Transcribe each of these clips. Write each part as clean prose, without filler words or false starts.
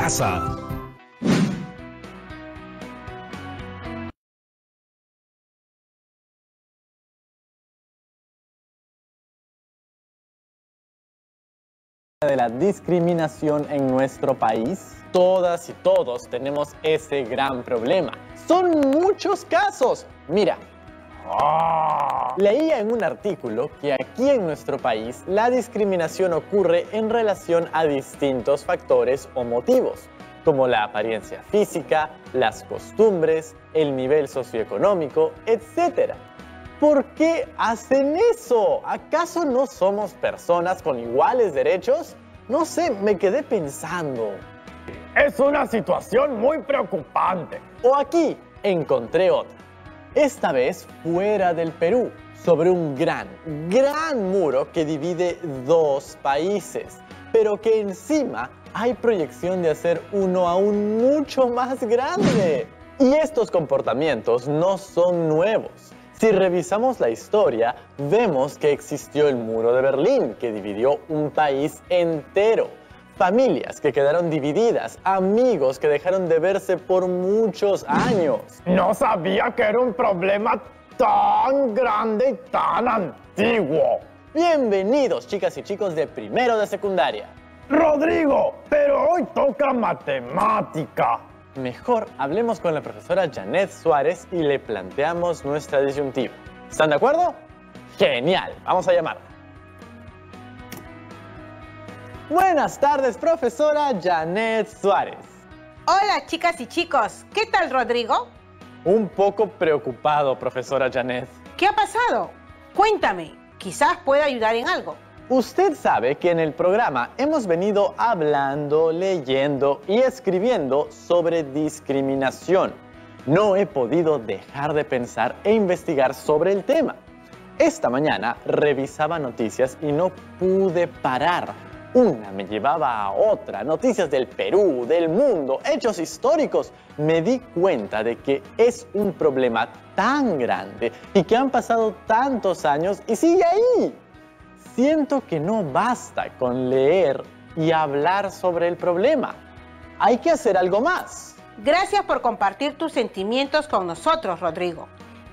casa. De la discriminación en nuestro país, todas y todos tenemos ese gran problema. Son muchos casos. Mira, leía en un artículo que aquí en nuestro país la discriminación ocurre en relación a distintos factores o motivos, como la apariencia física, las costumbres, el nivel socioeconómico, etc. ¿Por qué hacen eso? ¿Acaso no somos personas con iguales derechos? No sé, me quedé pensando. Es una situación muy preocupante. O aquí encontré otra. Esta vez fuera del Perú, sobre un gran muro que divide dos países, pero que encima hay proyección de hacer uno aún mucho más grande. Y estos comportamientos no son nuevos. Si revisamos la historia, vemos que existió el muro de Berlín, que dividió un país entero. Familias que quedaron divididas, amigos que dejaron de verse por muchos años. No sabía que era un problema tan grande y tan antiguo. Bienvenidos, chicas y chicos de primero de secundaria. Rodrigo, pero hoy toca matemática. Mejor hablemos con la profesora Janet Suárez y le planteamos nuestra disyuntiva. ¿Están de acuerdo? ¡Genial! Vamos a llamarla. Buenas tardes, profesora Janet Suárez. Hola, chicas y chicos. ¿Qué tal, Rodrigo? Un poco preocupado, profesora Janet. ¿Qué ha pasado? Cuéntame. Quizás pueda ayudar en algo. Usted sabe que en el programa hemos venido hablando, leyendo y escribiendo sobre discriminación. No he podido dejar de pensar e investigar sobre el tema. Esta mañana revisaba noticias y no pude parar. Una me llevaba a otra, noticias del Perú, del mundo, hechos históricos. Me di cuenta de que es un problema tan grande y que han pasado tantos años y sigue ahí. Siento que no basta con leer y hablar sobre el problema. Hay que hacer algo más. Gracias por compartir tus sentimientos con nosotros, Rodrigo.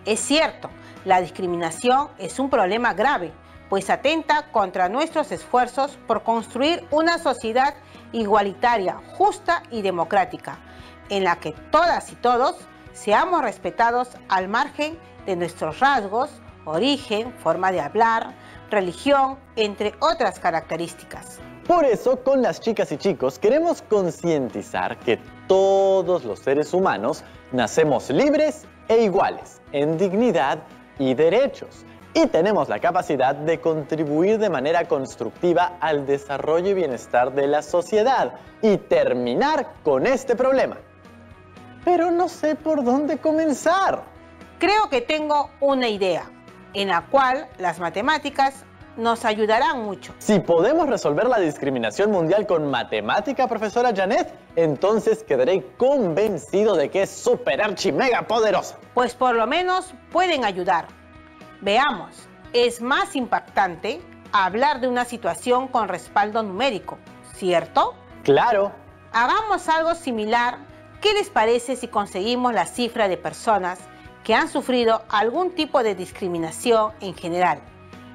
Es cierto, la discriminación es un problema grave, pues atenta contra nuestros esfuerzos por construir una sociedad igualitaria, justa y democrática, en la que todas y todos seamos respetados al margen de nuestros rasgos, origen, forma de hablar, religión, entre otras características. Por eso, con las chicas y chicos, queremos concientizar que todos los seres humanos nacemos libres e iguales, en dignidad y derechos, y tenemos la capacidad de contribuir de manera constructiva al desarrollo y bienestar de la sociedad y terminar con este problema. Pero no sé por dónde comenzar. Creo que tengo una idea, en la cual las matemáticas nos ayudarán mucho. Si podemos resolver la discriminación mundial con matemática, profesora Janet, entonces quedaré convencido de que es súper archi mega poderosa. Pues por lo menos pueden ayudar. Veamos, es más impactante hablar de una situación con respaldo numérico, ¿cierto? Claro. Hagamos algo similar. ¿Qué les parece si conseguimos la cifra de personas que han sufrido algún tipo de discriminación en general?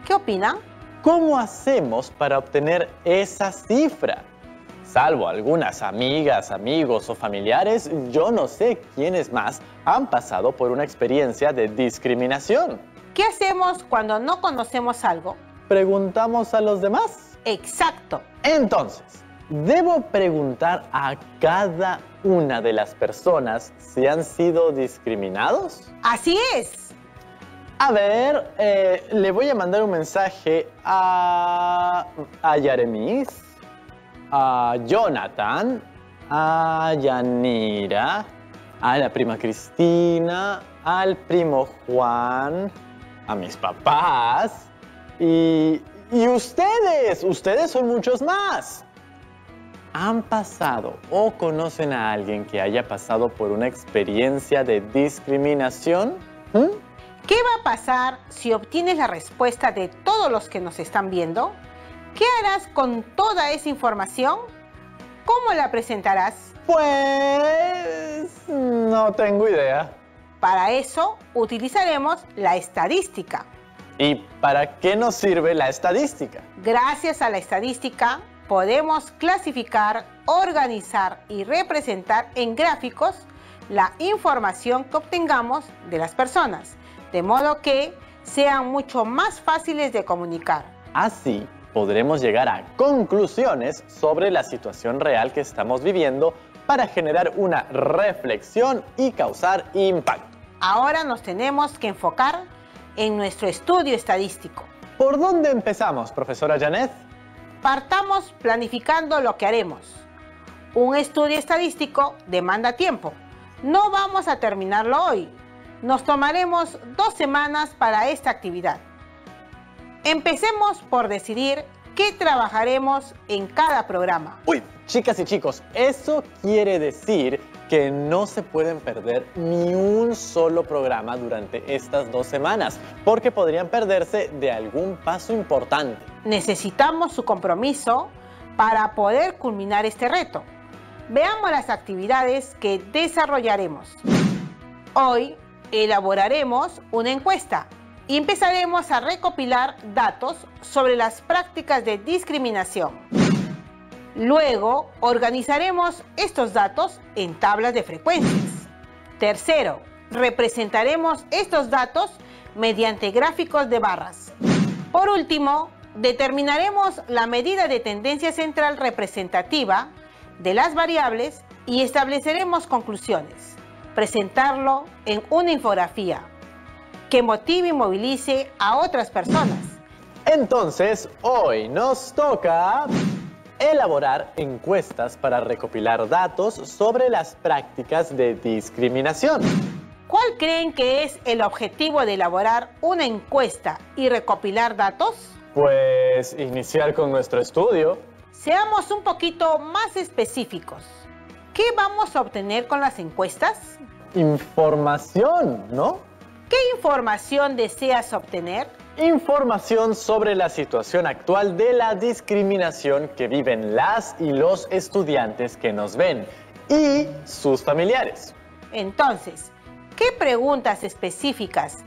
¿Qué opinan? ¿Cómo hacemos para obtener esa cifra? Salvo algunas amigas, amigos o familiares, yo no sé quiénes más han pasado por una experiencia de discriminación. ¿Qué hacemos cuando no conocemos algo? ¿Preguntamos a los demás? Exacto. Entonces, ¿debo preguntar a cada una de las personas si han sido discriminados? Así es. A ver, le voy a mandar un mensaje a Yaremis, a Jonathan, a Yanira, a la prima Cristina, al primo Juan, a mis papás y ustedes son muchos más. ¿Han pasado o conocen a alguien que haya pasado por una experiencia de discriminación? ¿Qué va a pasar si obtienes la respuesta de todos los que nos están viendo? ¿Qué harás con toda esa información? ¿Cómo la presentarás? Pues no tengo idea. Para eso utilizaremos la estadística. ¿Y para qué nos sirve la estadística? Gracias a la estadística podemos clasificar, organizar y representar en gráficos la información que obtengamos de las personas, de modo que sean mucho más fáciles de comunicar. Así podremos llegar a conclusiones sobre la situación real que estamos viviendo para generar una reflexión y causar impacto. Ahora nos tenemos que enfocar en nuestro estudio estadístico. ¿Por dónde empezamos, profesora Janet? Partamos planificando lo que haremos. Un estudio estadístico demanda tiempo. No vamos a terminarlo hoy. Nos tomaremos 2 semanas para esta actividad. Empecemos por decidir qué trabajaremos en cada programa. Uy, chicas y chicos, eso quiere decir que no se pueden perder ni un solo programa durante estas 2 semanas, porque podrían perderse de algún paso importante. Necesitamos su compromiso para poder culminar este reto. Veamos las actividades que desarrollaremos. Hoy elaboraremos una encuesta y empezaremos a recopilar datos sobre las prácticas de discriminación. Luego, organizaremos estos datos en tablas de frecuencias. Tercero, representaremos estos datos mediante gráficos de barras. Por último, determinaremos la medida de tendencia central representativa de las variables y estableceremos conclusiones. Presentarlo en una infografía que motive y movilice a otras personas. Entonces, hoy nos toca elaborar encuestas para recopilar datos sobre las prácticas de discriminación. ¿Cuál creen que es el objetivo de elaborar una encuesta y recopilar datos? Pues iniciar con nuestro estudio. Seamos un poquito más específicos. ¿Qué vamos a obtener con las encuestas? Información, ¿no? ¿Qué información deseas obtener? Información sobre la situación actual de la discriminación que viven las y los estudiantes que nos ven y sus familiares. Entonces, ¿qué preguntas específicas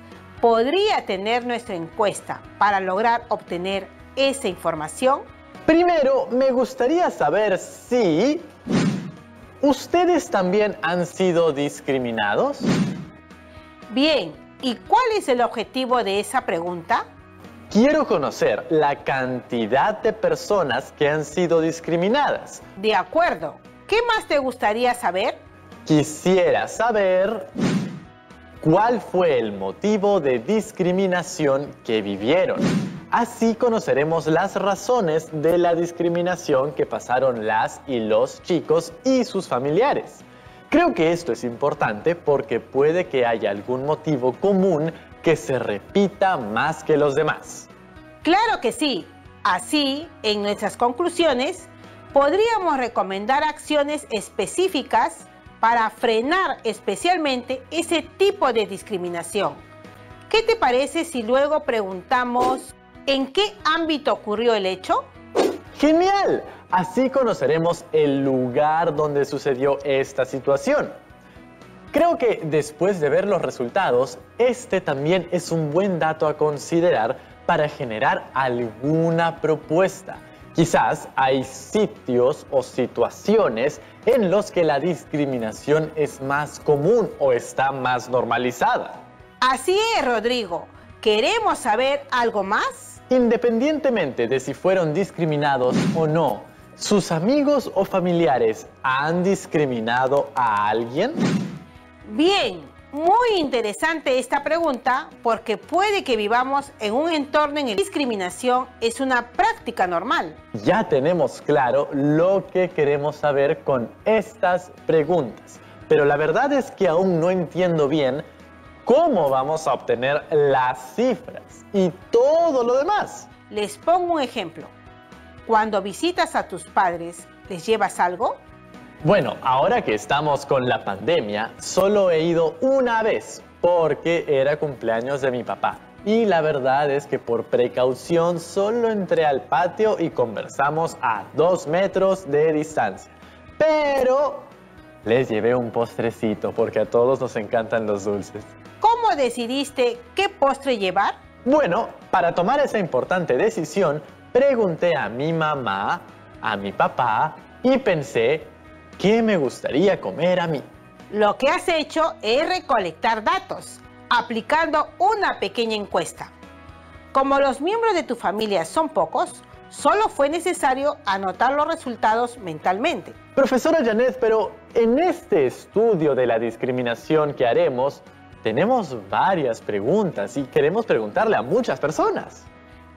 podría tener nuestra encuesta para lograr obtener esa información? Primero, me gustaría saber si ¿ustedes también han sido discriminados? Bien, ¿y cuál es el objetivo de esa pregunta? Quiero conocer la cantidad de personas que han sido discriminadas. De acuerdo. ¿Qué más te gustaría saber? Quisiera saber cuál fue el motivo de discriminación que vivieron. Así conoceremos las razones de la discriminación que pasaron las y los chicos y sus familiares. Creo que esto es importante porque puede que haya algún motivo común que se repita más que los demás. Claro que sí. Así, en nuestras conclusiones, podríamos recomendar acciones específicas para frenar especialmente ese tipo de discriminación. ¿Qué te parece si luego preguntamos en qué ámbito ocurrió el hecho? ¡Genial! Así conoceremos el lugar donde sucedió esta situación. Creo que después de ver los resultados, este también es un buen dato a considerar para generar alguna propuesta. Quizás hay sitios o situaciones en los que la discriminación es más común o está más normalizada. Así es, Rodrigo. ¿Queremos saber algo más? Independientemente de si fueron discriminados o no, ¿sus amigos o familiares han discriminado a alguien? Bien, muy interesante esta pregunta porque puede que vivamos en un entorno en el que la discriminación es una práctica normal. Ya tenemos claro lo que queremos saber con estas preguntas, pero la verdad es que aún no entiendo bien cómo vamos a obtener las cifras y todo lo demás. Les pongo un ejemplo. Cuando visitas a tus padres, ¿les llevas algo? Bueno, ahora que estamos con la pandemia, solo he ido una vez porque era cumpleaños de mi papá. Y la verdad es que por precaución solo entré al patio y conversamos a 2 metros de distancia. Pero Les llevé un postrecito porque a todos nos encantan los dulces. ¿Cómo decidiste qué postre llevar? Bueno, para tomar esa importante decisión, pregunté a mi mamá, a mi papá y pensé, ¿qué me gustaría comer a mí? Lo que has hecho es recolectar datos, aplicando una pequeña encuesta. Como los miembros de tu familia son pocos, solo fue necesario anotar los resultados mentalmente. Profesora Janet, pero en este estudio de la discriminación que haremos, tenemos varias preguntas y queremos preguntarle a muchas personas.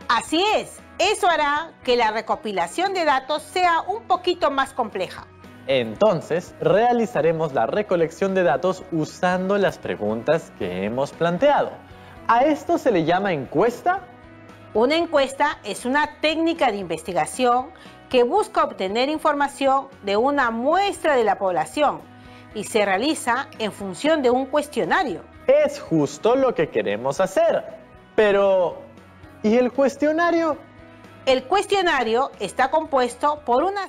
Así es, eso hará que la recopilación de datos sea un poquito más compleja. Entonces, realizaremos la recolección de datos usando las preguntas que hemos planteado. ¿A esto se le llama encuesta? Una encuesta es una técnica de investigación que busca obtener información de una muestra de la población y se realiza en función de un cuestionario. Es justo lo que queremos hacer. Pero, ¿y el cuestionario? El cuestionario está compuesto por una...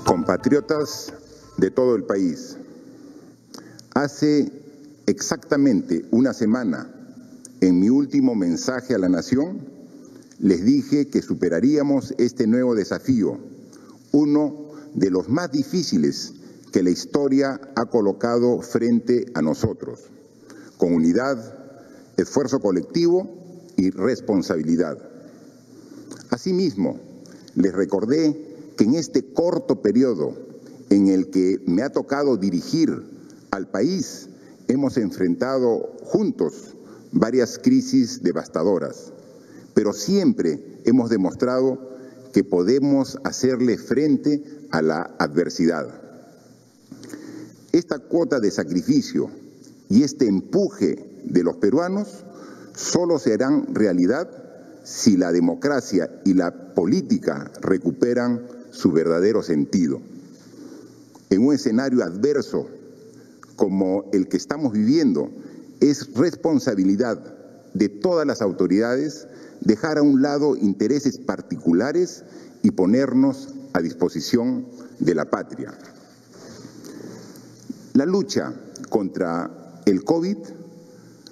Compatriotas de todo el país, hace exactamente una semana, en mi último mensaje a la nación, les dije que superaríamos este nuevo desafío, uno de los más difíciles que la historia ha colocado frente a nosotros, con unidad, esfuerzo colectivo y responsabilidad. Asimismo, les recordé que en este corto periodo en el que me ha tocado dirigir al país, hemos enfrentado juntos varias crisis devastadoras, pero siempre hemos demostrado que podemos hacerle frente a la adversidad. Esta cuota de sacrificio y este empuje de los peruanos solo serán realidad si la democracia y la política recuperan su verdadero sentido. En un escenario adverso como el que estamos viviendo, es responsabilidad de todas las autoridades dejar a un lado intereses particulares y ponernos a disposición de la patria. La lucha contra el COVID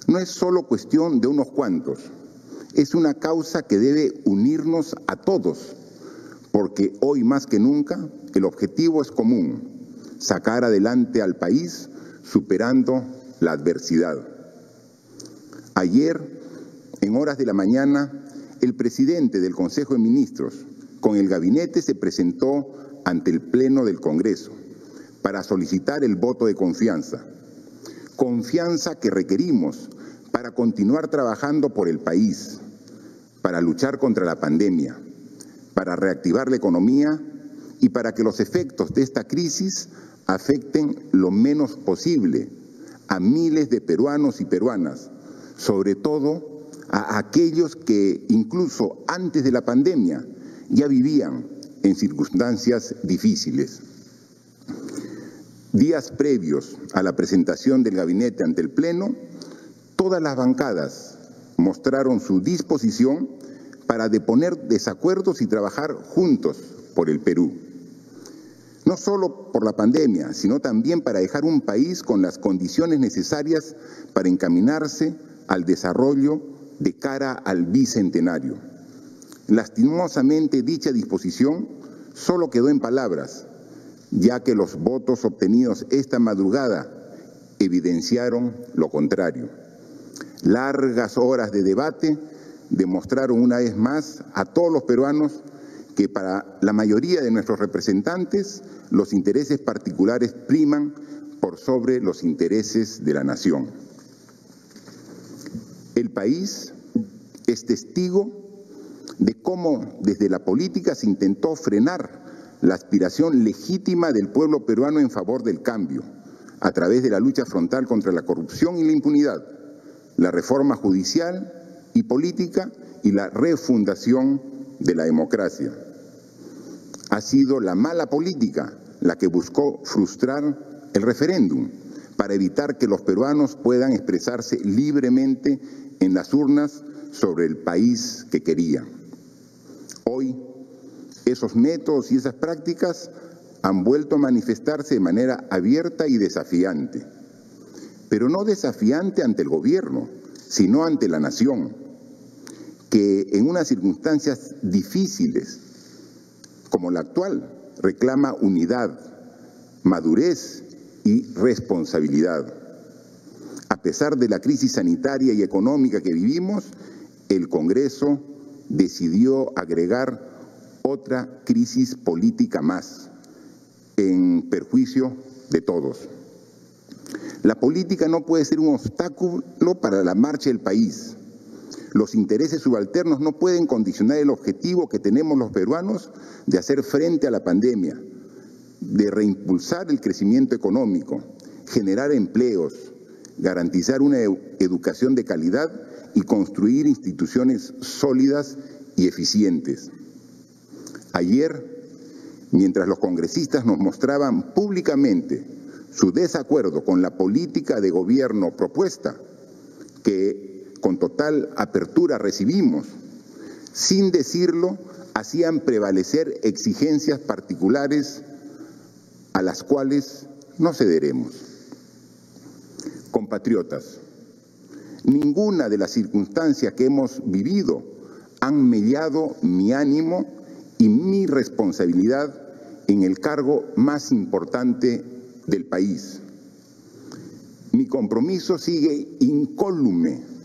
no es solo cuestión de unos cuantos, es una causa que debe unirnos a todos, porque hoy más que nunca el objetivo es común, sacar adelante al país superando la adversidad. Ayer, en horas de la mañana, el presidente del Consejo de Ministros con el gabinete se presentó ante el Pleno del Congreso para solicitar el voto de confianza. Confianza que requerimos para continuar trabajando por el país, para luchar contra la pandemia, para reactivar la economía y para que los efectos de esta crisis afecten lo menos posible a miles de peruanos y peruanas, sobre todo a aquellos que incluso antes de la pandemia ya vivían en circunstancias difíciles. Días previos a la presentación del gabinete ante el Pleno, todas las bancadas mostraron su disposición para deponer desacuerdos y trabajar juntos por el Perú. No solo por la pandemia, sino también para dejar un país con las condiciones necesarias para encaminarse al desarrollo de cara al bicentenario. Lastimosamente, dicha disposición solo quedó en palabras, ya que los votos obtenidos esta madrugada evidenciaron lo contrario. Largas horas de debate demostraron una vez más a todos los peruanos que para la mayoría de nuestros representantes los intereses particulares priman por sobre los intereses de la nación. El país es testigo de cómo desde la política se intentó frenar la aspiración legítima del pueblo peruano en favor del cambio, a través de la lucha frontal contra la corrupción y la impunidad, la reforma judicial y política y la refundación de la democracia. Ha sido la mala política la que buscó frustrar el referéndum para evitar que los peruanos puedan expresarse libremente en las urnas sobre el país que querían. Hoy, esos métodos y esas prácticas han vuelto a manifestarse de manera abierta y desafiante, pero no desafiante ante el gobierno, sino ante la nación, que en unas circunstancias difíciles como la actual reclama unidad, madurez y responsabilidad. A pesar de la crisis sanitaria y económica que vivimos, el Congreso decidió agregar otra crisis política más, en perjuicio de todos. La política no puede ser un obstáculo para la marcha del país. Los intereses subalternos no pueden condicionar el objetivo que tenemos los peruanos de hacer frente a la pandemia, de reimpulsar el crecimiento económico, generar empleos, garantizar una educación de calidad y construir instituciones sólidas y eficientes. Ayer, mientras los congresistas nos mostraban públicamente su desacuerdo con la política de gobierno propuesta, que con total apertura recibimos, sin decirlo, hacían prevalecer exigencias particulares a las cuales no cederemos. Compatriotas, ninguna de las circunstancias que hemos vivido han mellado mi ánimo y mi responsabilidad en el cargo más importante del país. Mi compromiso sigue incólume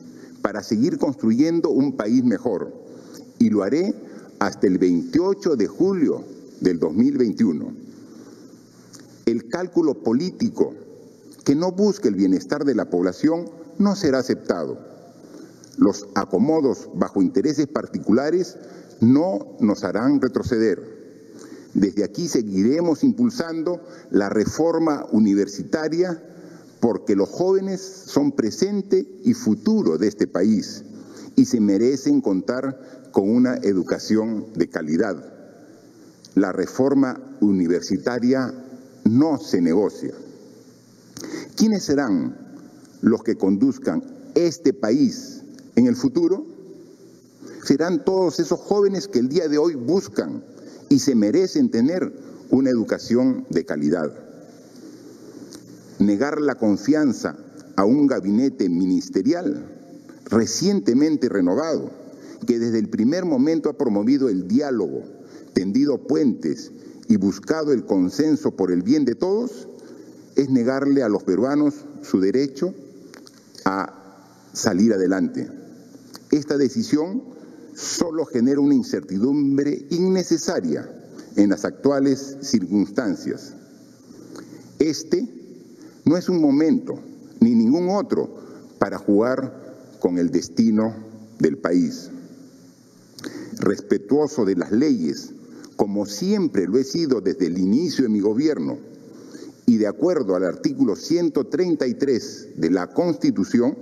para seguir construyendo un país mejor, y lo haré hasta el 28 de julio del 2021. El cálculo político que no busque el bienestar de la población no será aceptado. Los acomodos bajo intereses particulares no nos harán retroceder. Desde aquí seguiremos impulsando la reforma universitaria porque los jóvenes son presente y futuro de este país y se merecen contar con una educación de calidad. La reforma universitaria no se negocia. ¿Quiénes serán los que conduzcan este país en el futuro? Serán todos esos jóvenes que el día de hoy buscan y se merecen tener una educación de calidad. Negar la confianza a un gabinete ministerial recientemente renovado, que desde el primer momento ha promovido el diálogo, tendido puentes y buscado el consenso por el bien de todos, es negarle a los peruanos su derecho a salir adelante. Esta decisión solo genera una incertidumbre innecesaria en las actuales circunstancias. Este no es un momento, ni ningún otro, para jugar con el destino del país. Respetuoso de las leyes, como siempre lo he sido desde el inicio de mi gobierno, y de acuerdo al artículo 133 de la Constitución,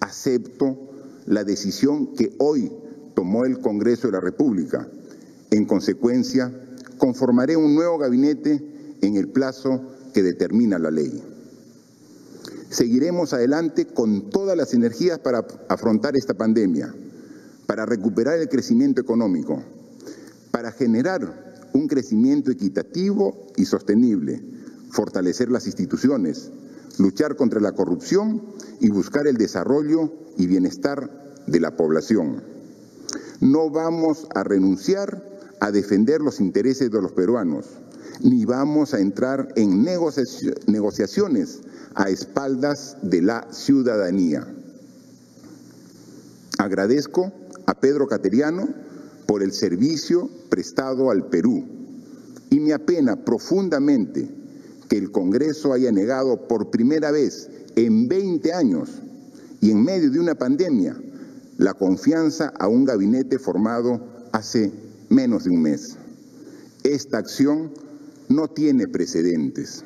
acepto la decisión que hoy tomó el Congreso de la República. En consecuencia, conformaré un nuevo gabinete en el plazo que determina la ley. Seguiremos adelante con todas las energías para afrontar esta pandemia, para recuperar el crecimiento económico, para generar un crecimiento equitativo y sostenible, fortalecer las instituciones, luchar contra la corrupción y buscar el desarrollo y bienestar de la población. No vamos a renunciar a defender los intereses de los peruanos, ni vamos a entrar en negociaciones a espaldas de la ciudadanía. Agradezco a Pedro Cateriano por el servicio prestado al Perú y me apena profundamente que el Congreso haya negado por primera vez en 20 años y en medio de una pandemia la confianza a un gabinete formado hace menos de un mes. Esta acción no tiene precedentes.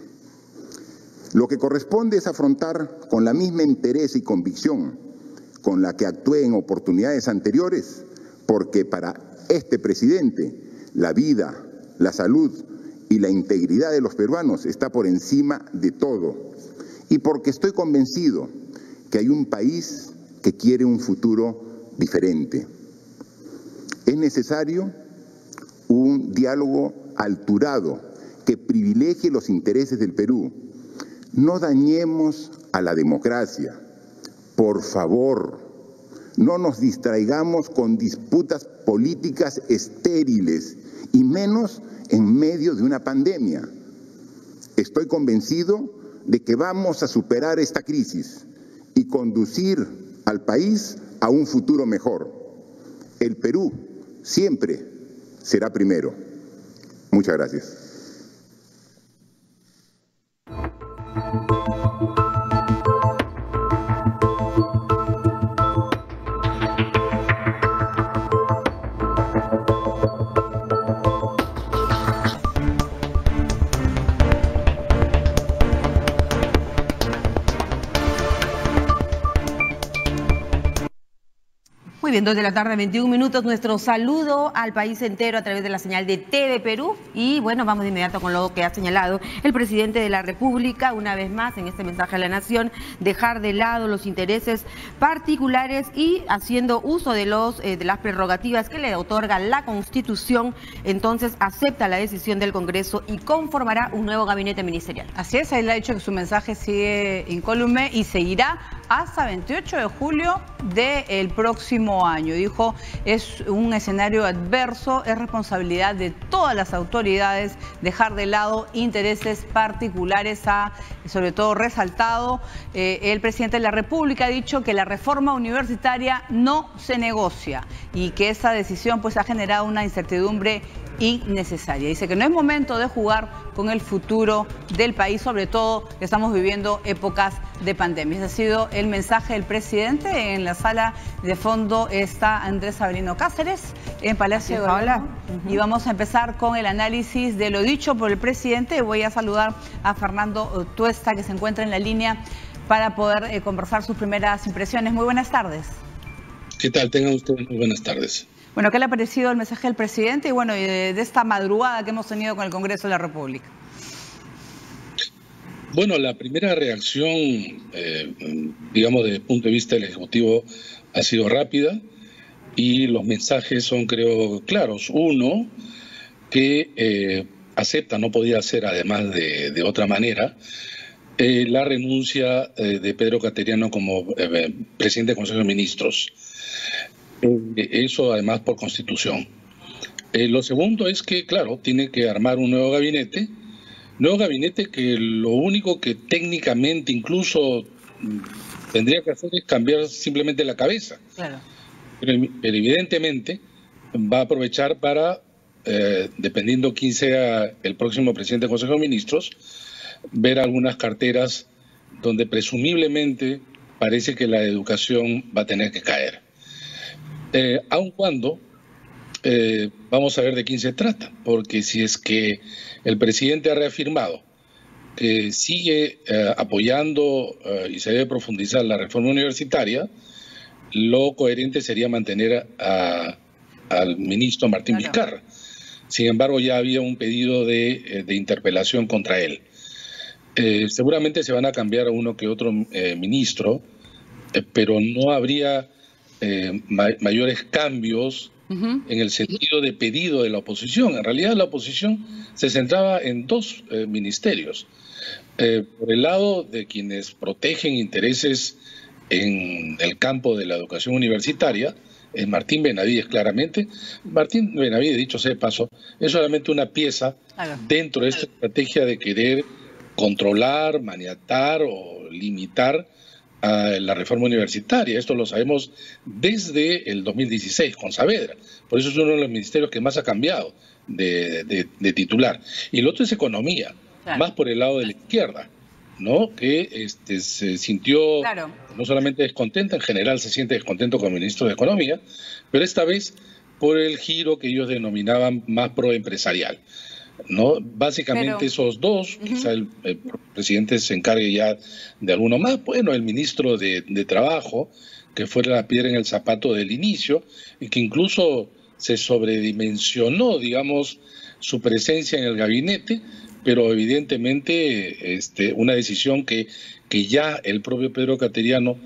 Lo que corresponde es afrontar con la misma interés y convicción con la que actué en oportunidades anteriores, porque para este presidente la vida, la salud y la integridad de los peruanos está por encima de todo. Y porque estoy convencido que hay un país que quiere un futuro diferente. Es necesario un diálogo alturado que privilegie los intereses del Perú. No dañemos a la democracia. Por favor, no nos distraigamos con disputas políticas estériles y menos en medio de una pandemia. Estoy convencido de que vamos a superar esta crisis y conducir al país a un futuro mejor. El Perú siempre será primero. Muchas gracias. Muy bien, 2 de la tarde, 21 minutos. Nuestro saludo al país entero a través de la señal de TV Perú. Y bueno, vamos de inmediato con lo que ha señalado el presidente de la República, una vez más en este mensaje a la nación, dejar de lado los intereses particulares y haciendo uso de las prerrogativas que le otorga la Constitución. Entonces acepta la decisión del Congreso y conformará un nuevo gabinete ministerial. Así es, él ha dicho que su mensaje sigue incólume y seguirá hasta 28 de julio del próximo año. Dijo, es un escenario adverso, es responsabilidad de todas las autoridades dejar de lado intereses particulares. Ha sobre todo resaltado el presidente de la República, ha dicho que la reforma universitaria no se negocia y que esa decisión pues ha generado una incertidumbre innecesaria. Dice que no es momento de jugar con el futuro del país, sobre todo que estamos viviendo épocas de pandemia. Ese ha sido el mensaje del presidente. En la sala de fondo está Andrés Avelino Cáceres en Palacio de Gobierno. Y vamos a empezar con el análisis de lo dicho por el presidente. Voy a saludar a Fernando Tuesta, que se encuentra en la línea para poder conversar sus primeras impresiones. Muy buenas tardes. ¿Qué tal? Tengan ustedes muy buenas tardes. Bueno, ¿qué le ha parecido el mensaje del presidente y bueno, de esta madrugada que hemos tenido con el Congreso de la República? Bueno, la primera reacción, digamos, desde el punto de vista del Ejecutivo, ha sido rápida y los mensajes son, creo, claros. Uno, que acepta, no podía ser además de otra manera, la renuncia de Pedro Cateriano como presidente del Consejo de Ministros. Eso además por Constitución. Lo segundo es que, claro, tiene que armar un nuevo gabinete que lo único que técnicamente incluso tendría que hacer es cambiar simplemente la cabeza. Claro. Pero evidentemente va a aprovechar para, dependiendo quién sea el próximo presidente del Consejo de Ministros, ver algunas carteras donde presumiblemente parece que la educación va a tener que caer. Aun cuando vamos a ver de quién se trata, porque si es que el presidente ha reafirmado que sigue apoyando y se debe profundizar la reforma universitaria, lo coherente sería mantener al ministro Martín Vizcarra. Sin embargo, ya había un pedido de interpelación contra él. Seguramente se van a cambiar a uno que otro ministro, pero no habría mayores cambios en el sentido de pedido de la oposición. En realidad la oposición se centraba en dos ministerios. Por el lado de quienes protegen intereses en el campo de la educación universitaria, es Martín Benavides claramente. Martín Benavides, dicho sea de paso, es solamente una pieza dentro de esta estrategia de querer controlar, maniatar o limitar a la reforma universitaria. Esto lo sabemos desde el 2016 con Saavedra. Por eso es uno de los ministerios que más ha cambiado de titular. Y el otro es economía, más por el lado de la izquierda, ¿no? Que se sintió no solamente descontenta, en general se siente descontento con el ministro de Economía, pero esta vez por el giro que ellos denominaban más proempresarial, ¿no? Básicamente esos dos, quizá el presidente se encargue ya de alguno más. Bueno, el ministro de Trabajo, que fue la piedra en el zapato del inicio y que incluso se sobredimensionó, digamos, su presencia en el gabinete, pero evidentemente una decisión que ya el propio Pedro Cateriano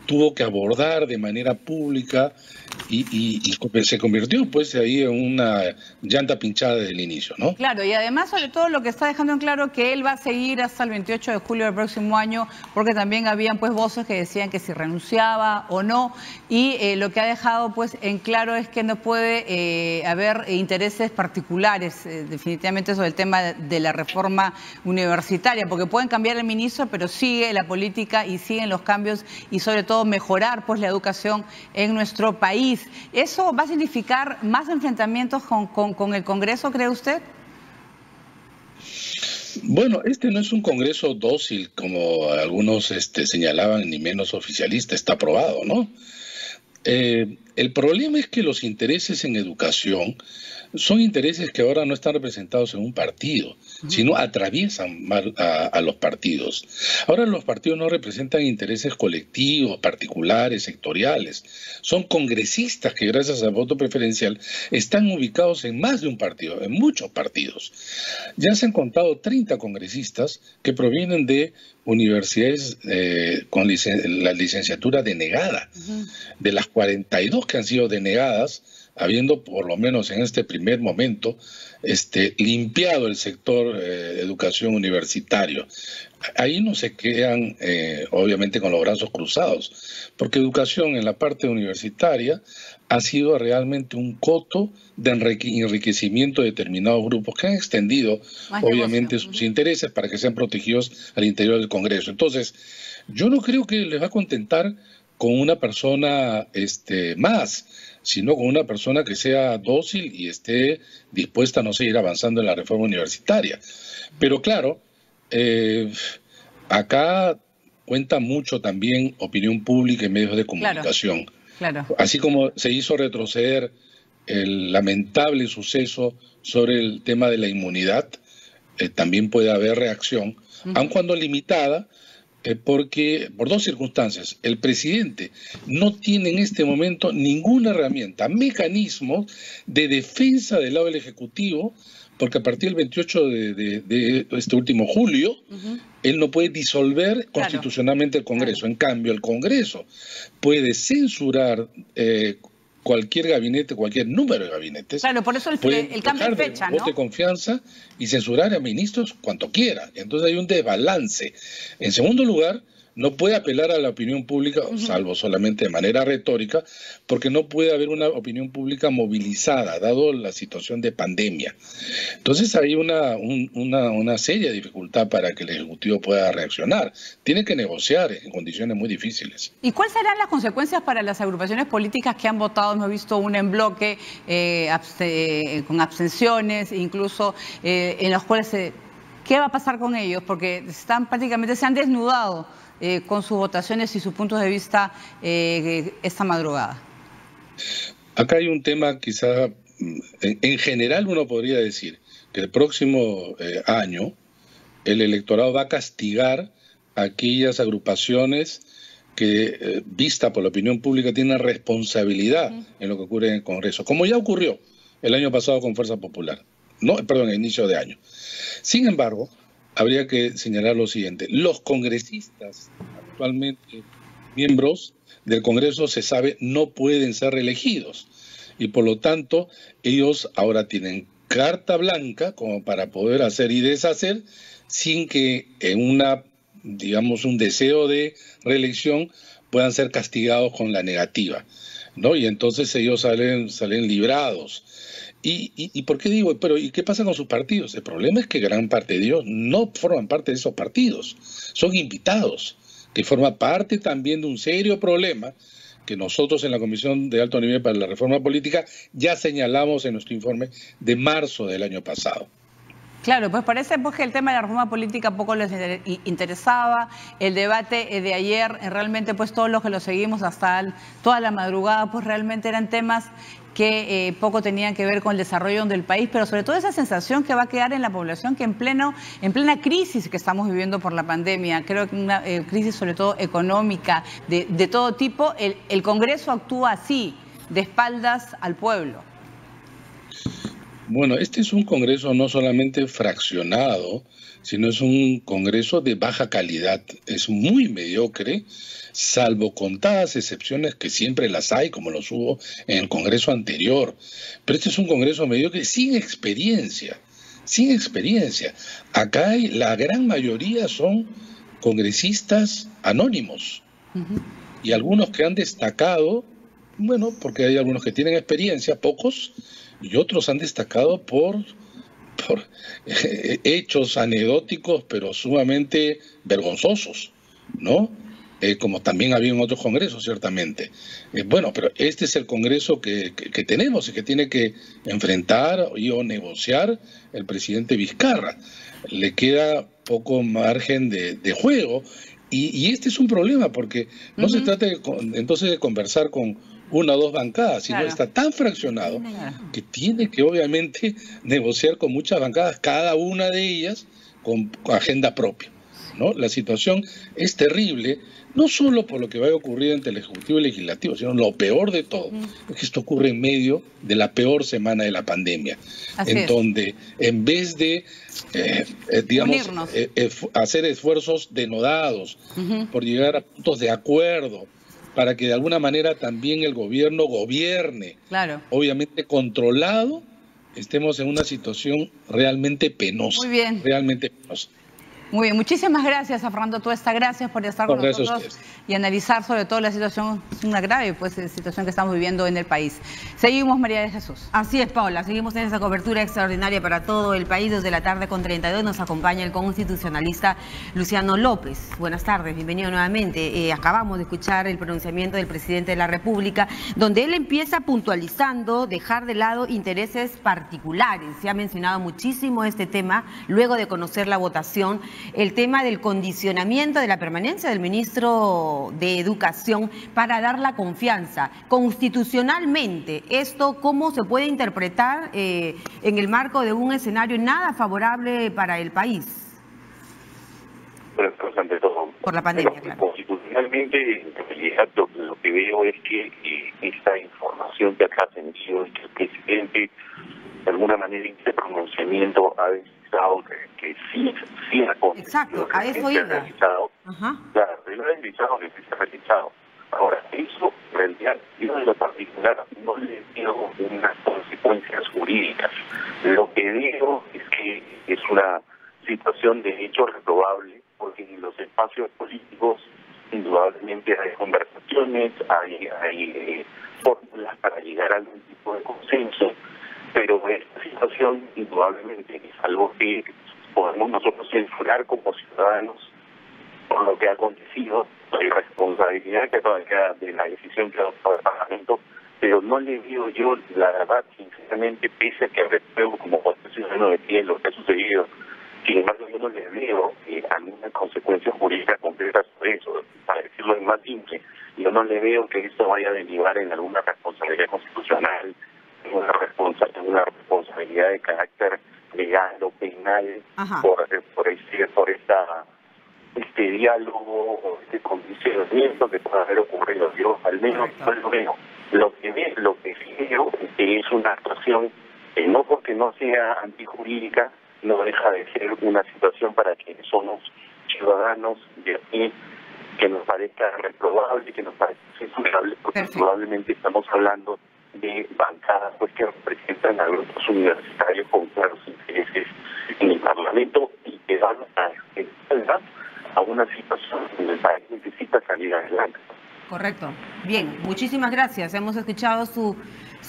tuvo que abordar de manera pública y se convirtió pues ahí en una llanta pinchada desde el inicio, ¿no? Claro, y además sobre todo lo que está dejando en claro que él va a seguir hasta el 28 de julio del próximo año, porque también habían pues voces que decían que si renunciaba o no, y lo que ha dejado pues en claro es que no puede haber intereses particulares definitivamente sobre el tema de la reforma universitaria, porque pueden cambiar el ministro, pero sigue la política y siguen los cambios y sobre todo mejorar pues la educación en nuestro país. ¿Eso va a significar más enfrentamientos con el Congreso, cree usted? Bueno, este no es un Congreso dócil, como algunos señalaban, ni menos oficialista, está aprobado, ¿no? El problema es que los intereses en educación son intereses que ahora no están representados en un partido, sino atraviesan a los partidos. Ahora los partidos no representan intereses colectivos, particulares, sectoriales. Son congresistas que gracias al voto preferencial están ubicados en más de un partido, en muchos partidos. Ya se han contado 30 congresistas que provienen de universidades con la licenciatura denegada. De las 42 que han sido denegadas, habiendo por lo menos en este primer momento limpiado el sector educación universitario. Ahí no se quedan obviamente con los brazos cruzados, porque educación en la parte universitaria ha sido realmente un coto de enriquecimiento de determinados grupos que han extendido obviamente sus intereses para que sean protegidos al interior del Congreso. Entonces, yo no creo que les va a contentar con una persona más, sino con una persona que sea dócil y esté dispuesta a no seguir avanzando en la reforma universitaria. Pero claro, acá cuenta mucho también opinión pública y medios de comunicación. Claro. Así como se hizo retroceder el lamentable suceso sobre el tema de la inmunidad, también puede haber reacción, aun cuando limitada, porque por dos circunstancias. El presidente no tiene en este momento ninguna herramienta, mecanismo de defensa del lado del Ejecutivo, porque a partir del 28 de este último julio, él no puede disolver constitucionalmente el Congreso. En cambio, el Congreso puede censurar cualquier gabinete, cualquier número de gabinetes. Claro, por eso el cambio de fecha, ¿no? Voto de confianza y censurar a ministros cuanto quiera. Entonces hay un desbalance. En segundo lugar, no puede apelar a la opinión pública, salvo solamente de manera retórica, porque no puede haber una opinión pública movilizada, dado la situación de pandemia. Entonces hay una seria dificultad para que el Ejecutivo pueda reaccionar. Tiene que negociar en condiciones muy difíciles. ¿Y cuáles serán las consecuencias para las agrupaciones políticas que han votado? Hemos visto un en bloque con abstenciones, incluso en los cuales ¿qué va a pasar con ellos? Porque prácticamente se han desnudado con sus votaciones y sus puntos de vista esta madrugada. Acá hay un tema quizá, en general uno podría decir que el próximo año el electorado va a castigar a aquellas agrupaciones que, vista por la opinión pública, tienen responsabilidad en lo que ocurre en el Congreso, como ya ocurrió el año pasado con Fuerza Popular, a inicio de año. Sin embargo, habría que señalar lo siguiente: los congresistas actualmente miembros del Congreso, se sabe, no pueden ser reelegidos y por lo tanto ellos ahora tienen carta blanca como para poder hacer y deshacer sin que en un deseo de reelección puedan ser castigados con la negativa, ¿no? Y entonces ellos salen librados. ¿Y por qué digo? Pero ¿y qué pasa con sus partidos? El problema es que gran parte de ellos no forman parte de esos partidos, son invitados, que forma parte también de un serio problema que nosotros en la Comisión de Alto Nivel para la Reforma Política ya señalamos en nuestro informe de marzo del año pasado. Claro, pues parece que el tema de la reforma política poco les interesaba. El debate de ayer, realmente pues todos los que lo seguimos hasta toda la madrugada, pues realmente eran temas que poco tenían que ver con el desarrollo del país, pero sobre todo esa sensación que va a quedar en la población que en plena crisis que estamos viviendo por la pandemia, creo que una crisis sobre todo económica de todo tipo, el Congreso actúa así, de espaldas al pueblo. Bueno, este es un Congreso no solamente fraccionado, sino es un Congreso de baja calidad. Es muy mediocre, salvo contadas excepciones que siempre las hay, como los hubo en el Congreso anterior. Pero este es un Congreso mediocre sin experiencia, sin experiencia. Acá la gran mayoría son congresistas anónimos. Y algunos que han destacado, bueno, porque hay algunos que tienen experiencia, pocos, y otros han destacado por hechos anecdóticos, pero sumamente vergonzosos, ¿no? Como también había en otros congresos, ciertamente. Bueno, pero este es el Congreso que tenemos y que tiene que enfrentar o negociar el presidente Vizcarra. Le queda poco margen de juego, y este es un problema, porque no se trata entonces de conversar con una o dos bancadas, sino está tan fraccionado que tiene que obviamente negociar con muchas bancadas, cada una de ellas con agenda propia, ¿no? La situación es terrible, no solo por lo que va a ocurrir entre el Ejecutivo y el Legislativo, sino lo peor de todo es que esto ocurre en medio de la peor semana de la pandemia, donde en vez de digamos, hacer esfuerzos denodados por llegar a puntos de acuerdo, para que de alguna manera también el gobierno gobierne, obviamente controlado, estemos en una situación realmente penosa. Muy bien. Realmente penosa. Muy bien, muchísimas gracias a Fernando Tuesta, gracias por estar con nosotros y analizar sobre todo la situación, una grave situación que estamos viviendo en el país. Seguimos, María de Jesús. Así es, Paula, seguimos en esa cobertura extraordinaria para todo el país. Desde la tarde con 32 nos acompaña el constitucionalista Luciano López. Buenas tardes, bienvenido nuevamente. Acabamos de escuchar el pronunciamiento del presidente de la República, donde él empieza puntualizando, dejar de lado intereses particulares. Se ha mencionado muchísimo este tema luego de conocer la votación, el tema del condicionamiento de la permanencia del ministro de Educación para dar la confianza. Constitucionalmente, ¿esto cómo se puede interpretar en el marco de un escenario nada favorable para el país? Bueno, ante todo, por la pandemia, claro. Constitucionalmente, en realidad, lo que veo es que esta información que acá se inició es que el presidente, de alguna manera, en este pronunciamiento ha deslizado que sí ha acontecido. Exacto, a eso iba. Claro, él ha deslizado que sí se ha realizado. Ahora, eso, en realidad, yo en lo particular no le veo unas consecuencias jurídicas. Lo que veo es que es una situación de hecho reprobable, porque en los espacios políticos indudablemente hay conversaciones, hay fórmulas para llegar a algún tipo de consenso, pero esta situación indudablemente es algo que podemos nosotros censurar como ciudadanos por lo que ha acontecido, la irresponsabilidad que queda de la decisión que ha adoptado el Parlamento, pero no le veo yo, la verdad, sinceramente, pese a que repruebo como ciudadano de pie lo que ha sucedido, sin embargo yo no le veo alguna consecuencia jurídica concreta sobre eso. Para decirlo en más simple, yo no le veo que esto vaya a derivar en alguna responsabilidad constitucional, en una responsabilidad de carácter legal o penal por este diálogo o este condicionamiento que puede haber ocurrido. Yo al menos no lo veo. Lo que sí veo es una actuación que no porque no sea antijurídica, no deja de ser una situación para quienes somos ciudadanos de aquí, que nos parezca reprobable, que nos parezca censurable, porque probablemente estamos hablando de bancadas pues que representan a grupos universitarios con claros intereses en el Parlamento y que van a una situación donde el país necesita salir adelante. Correcto. Bien, muchísimas gracias. Hemos escuchado su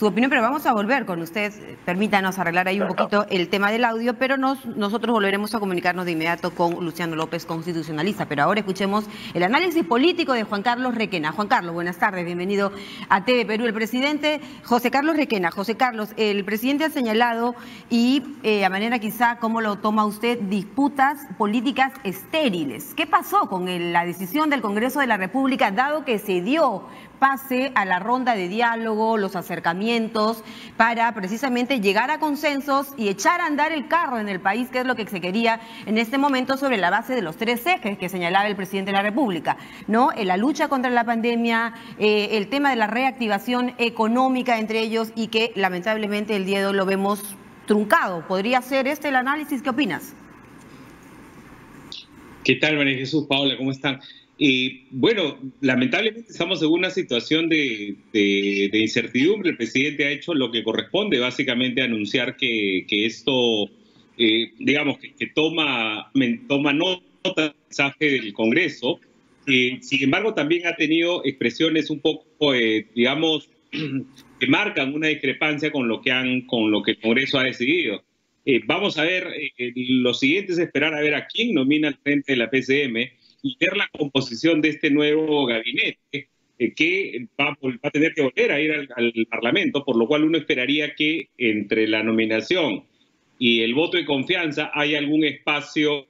opinión, pero vamos a volver con usted. Permítanos arreglar ahí un poquito el tema del audio, pero nosotros volveremos a comunicarnos de inmediato con Luciano López, constitucionalista. Pero ahora escuchemos el análisis político de Juan Carlos Requena. Juan Carlos, buenas tardes, bienvenido a TV Perú. El presidente José Carlos Requena. José Carlos, el presidente ha señalado, y a manera quizá, ¿cómo lo toma usted?, disputas políticas estériles. ¿Qué pasó con la decisión del Congreso de la República, dado que se dio pase a la ronda de diálogo, los acercamientos, para precisamente llegar a consensos y echar a andar el carro en el país, que es lo que se quería en este momento sobre la base de los 3 ejes que señalaba el presidente de la República, ¿no? La lucha contra la pandemia, el tema de la reactivación económica entre ellos, y que lamentablemente el día de hoy lo vemos truncado. ¿Podría ser este el análisis? ¿Qué opinas? ¿Qué tal, María Jesús? Paola, ¿cómo están? Bueno, lamentablemente estamos en una situación de incertidumbre. El presidente ha hecho lo que corresponde, básicamente anunciar que esto, digamos, que toma nota del mensaje del Congreso. Sin embargo, también ha tenido expresiones un poco, digamos, que marcan una discrepancia con lo que el Congreso ha decidido. Vamos a ver, lo siguiente es esperar a ver a quién nomina al frente de la PCM y ver la composición de este nuevo gabinete, que va a tener que volver a ir al Parlamento, por lo cual uno esperaría que entre la nominación y el voto de confianza haya algún espacio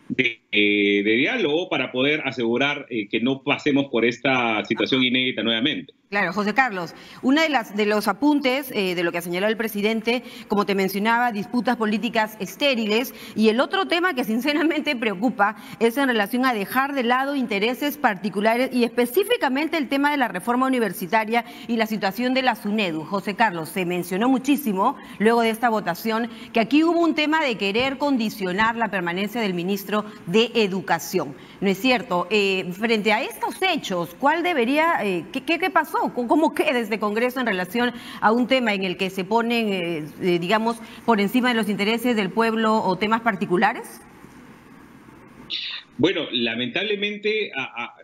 de diálogo para poder asegurar que no pasemos por esta situación inédita nuevamente. Claro, José Carlos, una de los apuntes de lo que ha señalado el presidente, como te mencionaba, disputas políticas estériles, y el otro tema que sinceramente preocupa es en relación a dejar de lado intereses particulares y específicamente el tema de la reforma universitaria y la situación de la SUNEDU. José Carlos, se mencionó muchísimo luego de esta votación que aquí hubo un tema de querer condicionar la permanencia del ministro de Educación. ¿No es cierto? Frente a estos hechos, ¿cuál debería, qué pasó? ¿Cómo queda este Congreso en relación a un tema en el que se ponen, digamos, por encima de los intereses del pueblo o temas particulares? Bueno, lamentablemente,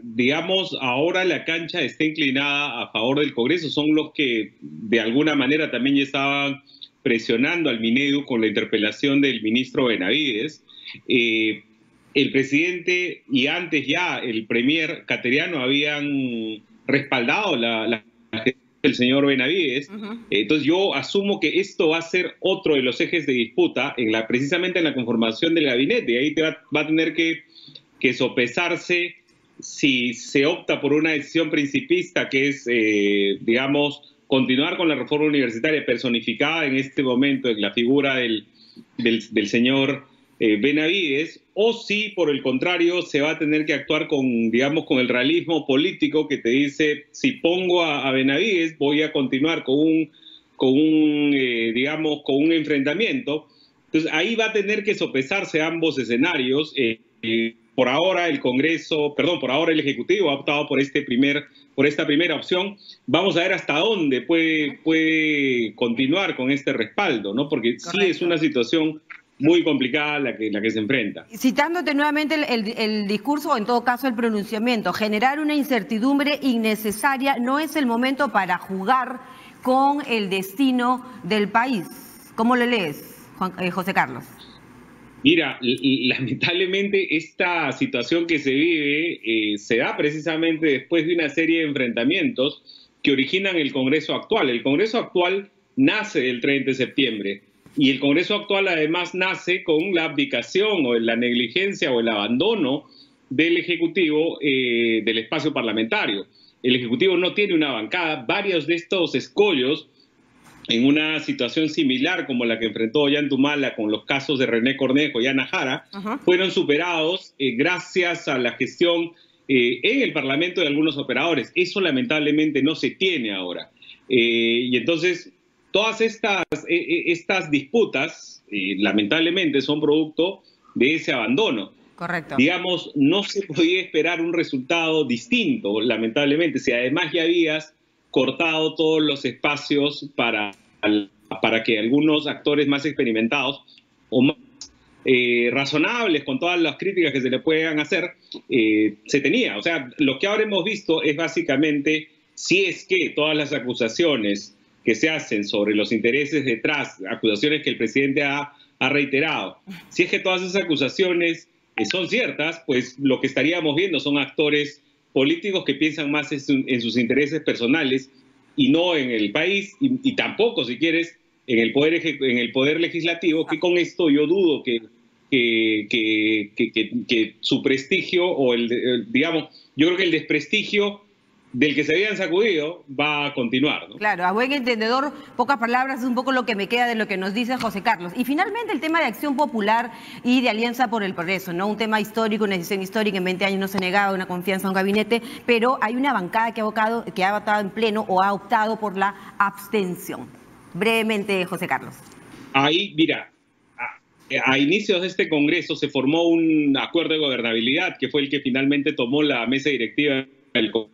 digamos, ahora la cancha está inclinada a favor del Congreso. Son los que, de alguna manera, también ya estaban presionando al Minedu con la interpelación del ministro Benavides. El presidente y antes ya el premier cateriano habían respaldado la gestión del señor Benavides. Entonces yo asumo que esto va a ser otro de los ejes de disputa precisamente en la conformación del gabinete. Y ahí va a tener que sopesarse si se opta por una decisión principista, que es, digamos, continuar con la reforma universitaria personificada en este momento en la figura del señor Benavides, o si por el contrario se va a tener que actuar con, digamos, con el realismo político que te dice, si pongo a Benavides voy a continuar con un enfrentamiento. Entonces ahí va a tener que sopesarse ambos escenarios. Por ahora el Ejecutivo ha optado por esta primera opción. Vamos a ver hasta dónde puede continuar con este respaldo, ¿no? Porque correcto, sí es una situación muy complicada la que se enfrenta. Citándote nuevamente el discurso, o en todo caso el pronunciamiento, generar una incertidumbre innecesaria no es el momento para jugar con el destino del país. ¿Cómo le lees, José Carlos? Mira, lamentablemente esta situación que se vive se da precisamente después de una serie de enfrentamientos que originan el Congreso actual. El Congreso actual nace el 30 de septiembre. Y el Congreso actual además nace con la abdicación o la negligencia o el abandono del Ejecutivo del espacio parlamentario. El Ejecutivo no tiene una bancada. Varios de estos escollos, en una situación similar como la que enfrentó Ollantumala con los casos de René Cornejo y Ana Jara, fueron superados gracias a la gestión en el Parlamento de algunos operadores. Eso lamentablemente no se tiene ahora. Y entonces todas estas disputas, lamentablemente, son producto de ese abandono. Correcto. Digamos, no se podía esperar un resultado distinto, lamentablemente, si además ya habías cortado todos los espacios para que algunos actores más experimentados o más razonables, con todas las críticas que se le puedan hacer, se tenía. O sea, lo que ahora hemos visto es básicamente, si es que todas las acusaciones que se hacen sobre los intereses detrás, acusaciones que el presidente ha reiterado, si es que todas esas acusaciones son ciertas, pues lo que estaríamos viendo son actores políticos que piensan más en sus intereses personales y no en el país, y tampoco, si quieres, en el poder legislativo, que con esto yo dudo que su prestigio, digamos, yo creo que el desprestigio del que se habían sacudido va a continuar, ¿no? Claro, a buen entendedor, pocas palabras, es un poco lo que me queda de lo que nos dice José Carlos. Y finalmente el tema de Acción Popular y de Alianza por el Progreso, ¿no? Un tema histórico, una decisión histórica, en 20 años no se negaba una confianza a un gabinete, pero hay una bancada que ha votado en pleno o ha optado por la abstención. Brevemente, José Carlos. Ahí, mira, a inicios de este Congreso se formó un acuerdo de gobernabilidad, que fue el que finalmente tomó la mesa directiva del Congreso.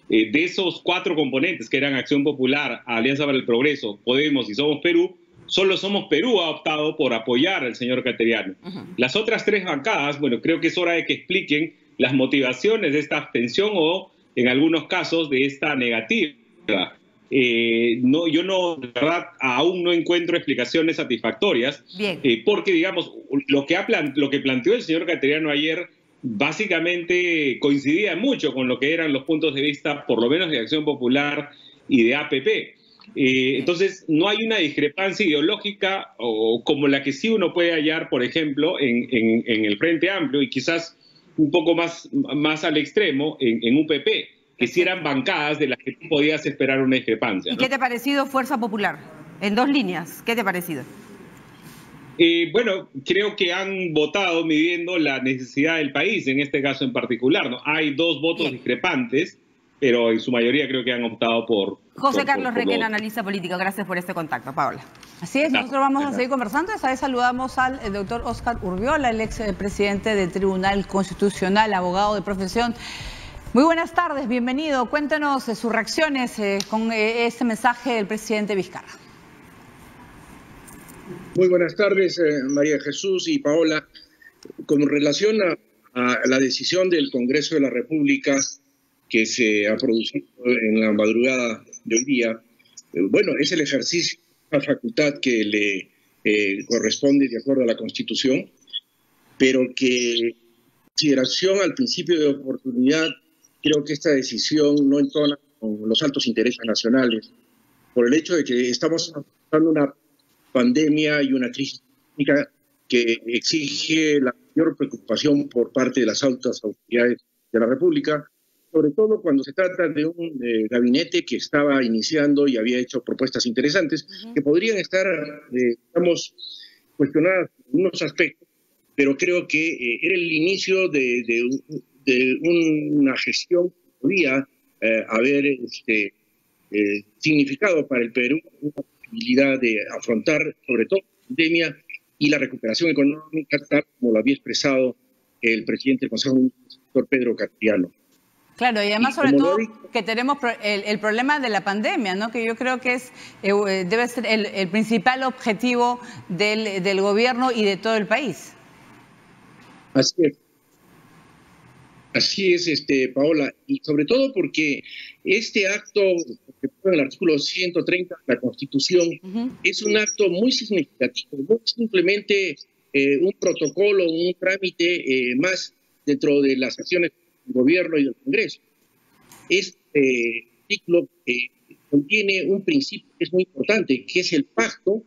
De esos 4 componentes, que eran Acción Popular, Alianza para el Progreso, Podemos y Somos Perú, solo Somos Perú ha optado por apoyar al señor Cateriano. Las otras 3 bancadas, bueno, creo que es hora de que expliquen las motivaciones de esta abstención o, en algunos casos, de esta negativa. Yo no, de verdad, aún no encuentro explicaciones satisfactorias, porque, digamos, lo que planteó el señor Cateriano ayer básicamente coincidía mucho con lo que eran los puntos de vista, por lo menos de Acción Popular y de APP. Entonces, no hay una discrepancia ideológica o como la que sí uno puede hallar, por ejemplo, en el Frente Amplio y quizás un poco más al extremo en UPP, que sí eran bancadas de las que tú podías esperar una discrepancia, ¿no? ¿Y qué te ha parecido Fuerza Popular? En 2 líneas, ¿qué te ha parecido? Bueno, creo que han votado midiendo la necesidad del país, en este caso en particular, ¿no? Hay 2 votos discrepantes, pero en su mayoría creo que han optado por... José Carlos Requena, analista político. Gracias por este contacto, Paola. Así es, nosotros vamos a seguir conversando. Esta vez saludamos al doctor Óscar Urbiola, el ex presidente del Tribunal Constitucional, abogado de profesión. Muy buenas tardes, bienvenido. Cuéntanos sus reacciones con este mensaje del presidente Vizcarra. Muy buenas tardes, María Jesús y Paola. Con relación a la decisión del Congreso de la República que se ha producido en la madrugada de hoy día, bueno, es el ejercicio de una facultad que le corresponde de acuerdo a la Constitución, pero que en consideración al principio de oportunidad, creo que esta decisión no entona con los altos intereses nacionales, por el hecho de que estamos afrontando una pandemia y una crisis económica que exige la mayor preocupación por parte de las altas autoridades de la República, sobre todo cuando se trata de un gabinete que estaba iniciando y había hecho propuestas interesantes que podrían estar, digamos, cuestionadas en unos aspectos, pero creo que era el inicio de una gestión que podía haber significado para el Perú una posibilidad de afrontar sobre todo la pandemia y la recuperación económica, tal como lo había expresado el presidente del Consejo de Ministros, doctor Pedro Cateriano. Claro, y además sobre todo que tenemos el problema de la pandemia, ¿no? Que yo creo que debe ser el principal objetivo del gobierno y de todo el país. Así es. Así es, Paola, y sobre todo porque este acto, que en el artículo 130 de la Constitución, es un acto muy significativo, no simplemente un protocolo, un trámite más dentro de las acciones del gobierno y del Congreso. Este artículo contiene un principio que es muy importante, que es el pacto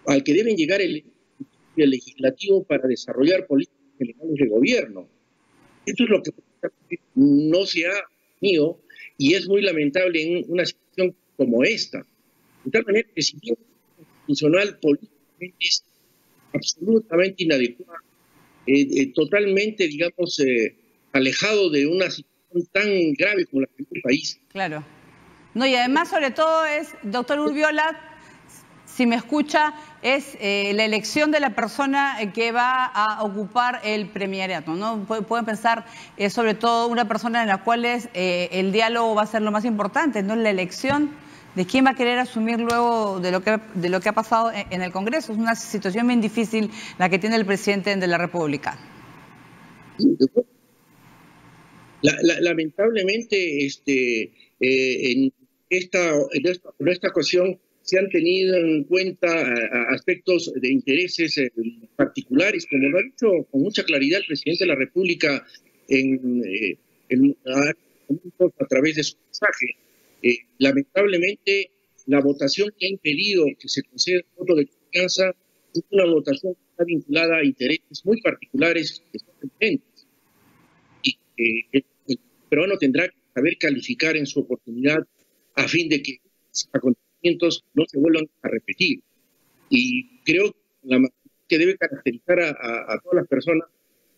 al que deben llegar el legislativo para desarrollar políticas generales de gobierno. Esto es lo que no se ha tenido y es muy lamentable en una situación como esta. De tal manera que si bien constitucional políticamente es absolutamente inadecuado, totalmente, digamos, alejado de una situación tan grave como la que tiene el país. Claro. No, y además, sobre todo, doctor Urbiola, si me escucha, es la elección de la persona que va a ocupar el premiariato, ¿no? Pueden pensar, sobre todo, una persona en la cual el diálogo va a ser lo más importante, ¿no? La elección de quién va a querer asumir luego de lo que ha pasado en el Congreso. Es una situación bien difícil la que tiene el presidente de la República. Lamentablemente, en esta ocasión se han tenido en cuenta aspectos de intereses particulares, como lo ha dicho con mucha claridad el presidente de la República a través de su mensaje. Lamentablemente, la votación que ha impedido que se conceda el voto de confianza es una votación que está vinculada a intereses muy particulares que son evidentes. Y el peruano tendrá que saber calificar en su oportunidad a fin de que acontecimientos no se vuelvan a repetir. Y creo que debe caracterizar a todas las personas.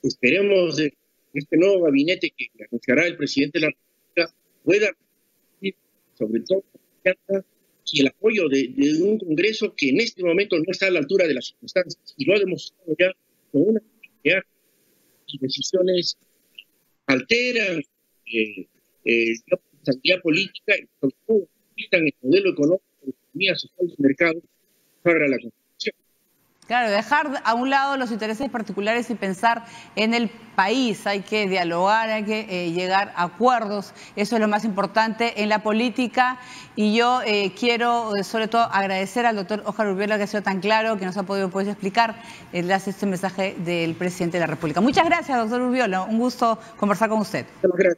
Esperemos de este nuevo gabinete que anunciará el presidente de la República pueda recibir, sobre todo, y el apoyo de un Congreso que en este momento no está a la altura de las circunstancias, y lo ha demostrado ya con una cantidad de decisiones alteran la estabilidad política y sobre todo afectan el modelo económico de economía social del mercado para la Constitución. Claro, dejar a un lado los intereses particulares y pensar en el país. Hay que dialogar, hay que llegar a acuerdos. Eso es lo más importante en la política. Y yo quiero, sobre todo, agradecer al doctor Óscar Urbiola, que ha sido tan claro, que nos ha podido explicar este mensaje del presidente de la República. Muchas gracias, doctor Urbiola. Un gusto conversar con usted. Gracias.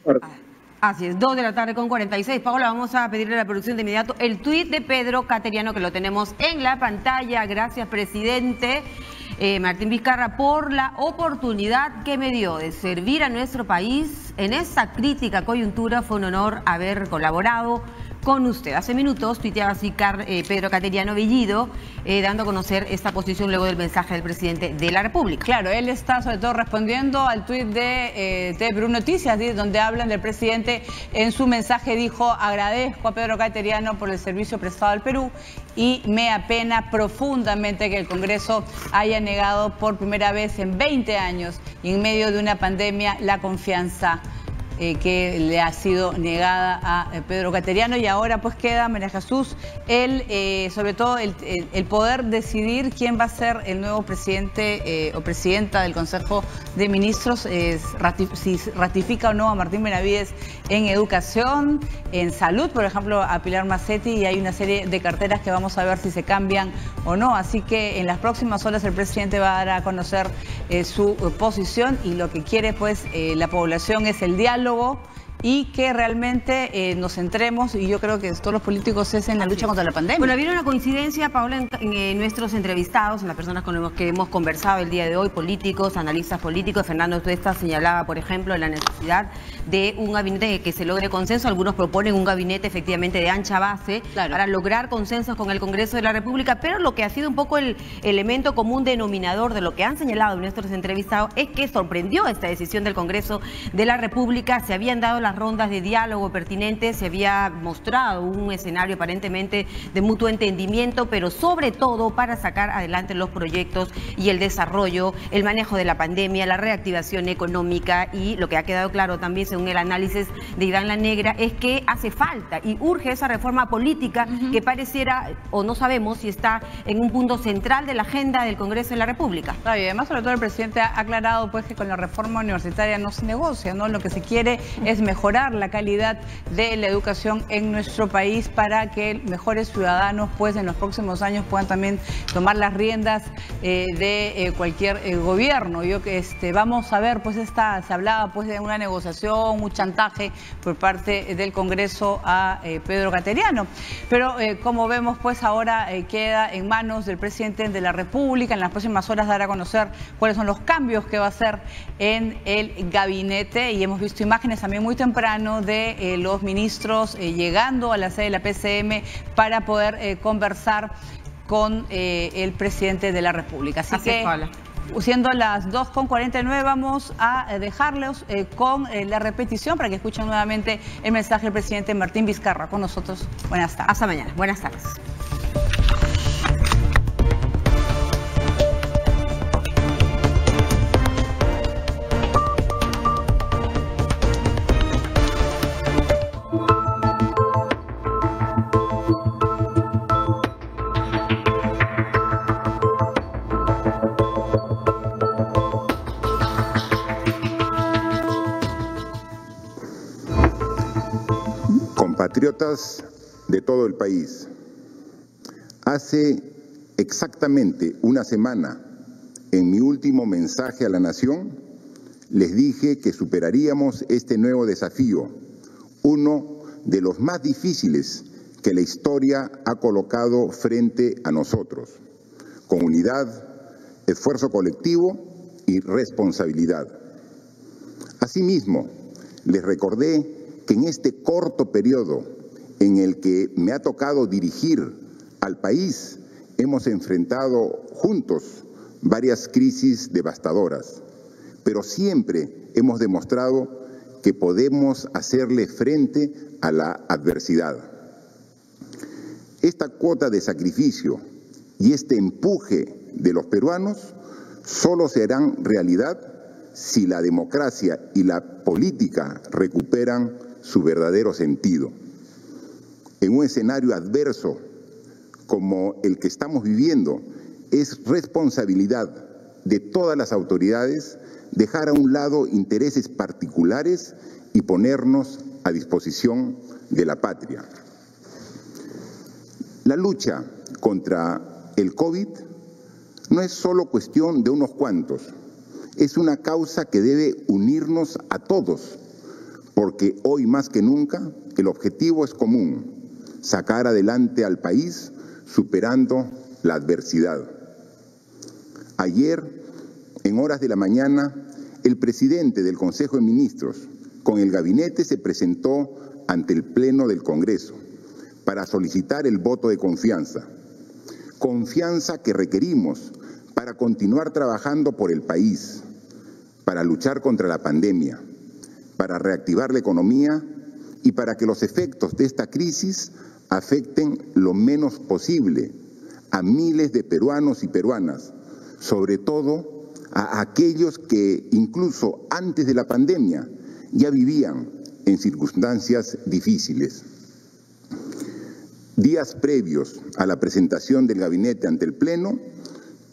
Buenas tardes. Así es, 2:46. Paola, vamos a pedirle a la producción de inmediato el tuit de Pedro Cateriano, que lo tenemos en la pantalla. Gracias, presidente Martín Vizcarra, por la oportunidad que me dio de servir a nuestro país en esta crítica coyuntura. Fue un honor haber colaborado con usted. Hace minutos tuiteaba así Pedro Cateriano Bellido, dando a conocer esta posición luego del mensaje del presidente de la República. Claro, él está sobre todo respondiendo al tuit de Perú Noticias, donde hablan del presidente. En su mensaje dijo: agradezco a Pedro Cateriano por el servicio prestado al Perú y me apena profundamente que el Congreso haya negado por primera vez en 20 años y en medio de una pandemia la confianza que le ha sido negada a Pedro Cateriano. Y ahora pues queda, María Jesús, sobre todo el poder decidir quién va a ser el nuevo presidente o presidenta del Consejo de Ministros, si ratifica o no a Martín Benavides en educación, en salud, por ejemplo, a Pilar Macetti, y hay una serie de carteras que vamos a ver si se cambian o no. Así que en las próximas horas el presidente va a dar a conocer su posición, y lo que quiere pues la población es el diálogo y que realmente nos centremos, y yo creo que todos los políticos, es en la lucha contra la pandemia. Bueno, había una coincidencia, Paola, en nuestros entrevistados, en las personas con las que hemos conversado el día de hoy, políticos, analistas políticos. Fernando Tuesta señalaba, por ejemplo, la necesidad de un gabinete que se logre consenso. Algunos proponen un gabinete efectivamente de ancha base, claro, para lograr consensos con el Congreso de la República, pero lo que ha sido un poco el elemento común denominador de lo que han señalado nuestros entrevistados es que sorprendió esta decisión del Congreso de la República. Se habían dado las rondas de diálogo pertinentes, se había mostrado un escenario aparentemente de mutuo entendimiento, pero sobre todo para sacar adelante los proyectos y el desarrollo, el manejo de la pandemia, la reactivación económica. Y lo que ha quedado claro también, según el análisis de Iván La Negra, es que hace falta y urge esa reforma política que pareciera, o no sabemos si está en un punto central de la agenda del Congreso de la República. Y además, sobre todo, el presidente ha aclarado pues que con la reforma universitaria no se negocia, ¿no? Lo que se quiere es mejorar la calidad de la educación en nuestro país para que mejores ciudadanos pues en los próximos años puedan también tomar las riendas de cualquier gobierno. Vamos a ver, pues se hablaba pues de una negociación, un chantaje por parte del Congreso a Pedro Cateriano, pero como vemos pues ahora queda en manos del presidente de la República. En las próximas horas dará a conocer cuáles son los cambios que va a hacer en el gabinete, y hemos visto imágenes también muy temprano de los ministros llegando a la sede de la PCM para poder conversar con el presidente de la República. Así que, siendo las 2:49, vamos a dejarlos con la repetición para que escuchen nuevamente el mensaje del presidente Martín Vizcarra con nosotros. Buenas tardes. Hasta mañana. Buenas tardes. Compatriotas de todo el país, hace exactamente una semana, en mi último mensaje a la nación, les dije que superaríamos este nuevo desafío, uno de los más difíciles que la historia ha colocado frente a nosotros, con unidad, esfuerzo colectivo y responsabilidad. Asimismo, les recordé que en este corto periodo en el que me ha tocado dirigir al país, hemos enfrentado juntos varias crisis devastadoras, pero siempre hemos demostrado que podemos hacerle frente a la adversidad. Esta cuota de sacrificio y este empuje de los peruanos solo serán realidad si la democracia y la política recuperan su verdadero sentido. En un escenario adverso como el que estamos viviendo, es responsabilidad de todas las autoridades dejar a un lado intereses particulares y ponernos a disposición de la patria. La lucha contra el COVID no es solo cuestión de unos cuantos, es una causa que debe unirnos a todos, porque hoy más que nunca el objetivo es común: sacar adelante al país superando la adversidad. Ayer, en horas de la mañana, el presidente del Consejo de Ministros con el gabinete se presentó ante el Pleno del Congreso para solicitar el voto de confianza. Confianza que requerimos para continuar trabajando por el país, para luchar contra la pandemia, para reactivar la economía y para que los efectos de esta crisis afecten lo menos posible a miles de peruanos y peruanas, sobre todo a aquellos que incluso antes de la pandemia ya vivían en circunstancias difíciles. Días previos a la presentación del gabinete ante el Pleno,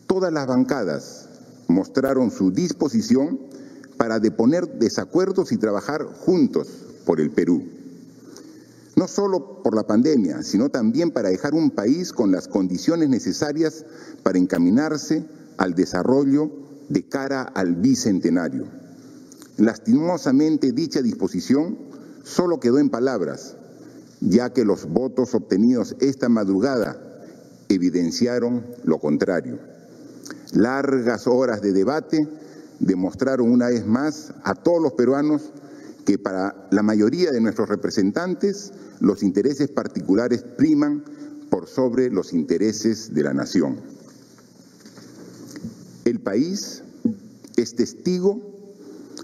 todas las bancadas mostraron su disposición para deponer desacuerdos y trabajar juntos por el Perú. No solo por la pandemia, sino también para dejar un país con las condiciones necesarias para encaminarse al desarrollo de cara al bicentenario. Lastimosamente, dicha disposición solo quedó en palabras, ya que los votos obtenidos esta madrugada evidenciaron lo contrario. Largas horas de debate demostraron una vez más a todos los peruanos que para la mayoría de nuestros representantes los intereses particulares priman por sobre los intereses de la nación. El país es testigo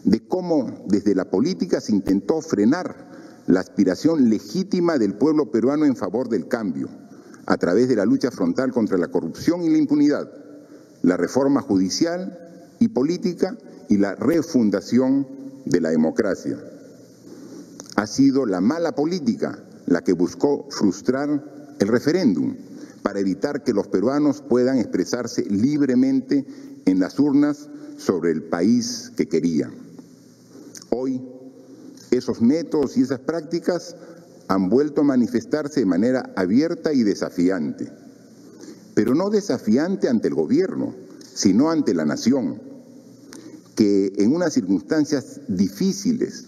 de cómo desde la política se intentó frenar la aspiración legítima del pueblo peruano en favor del cambio, a través de la lucha frontal contra la corrupción y la impunidad, la reforma judicial y política y la refundación de la democracia. Ha sido la mala política la que buscó frustrar el referéndum para evitar que los peruanos puedan expresarse libremente en las urnas sobre el país que querían. Hoy, esos métodos y esas prácticas han vuelto a manifestarse de manera abierta y desafiante, pero no desafiante ante el gobierno, sino ante la nación, que en unas circunstancias difíciles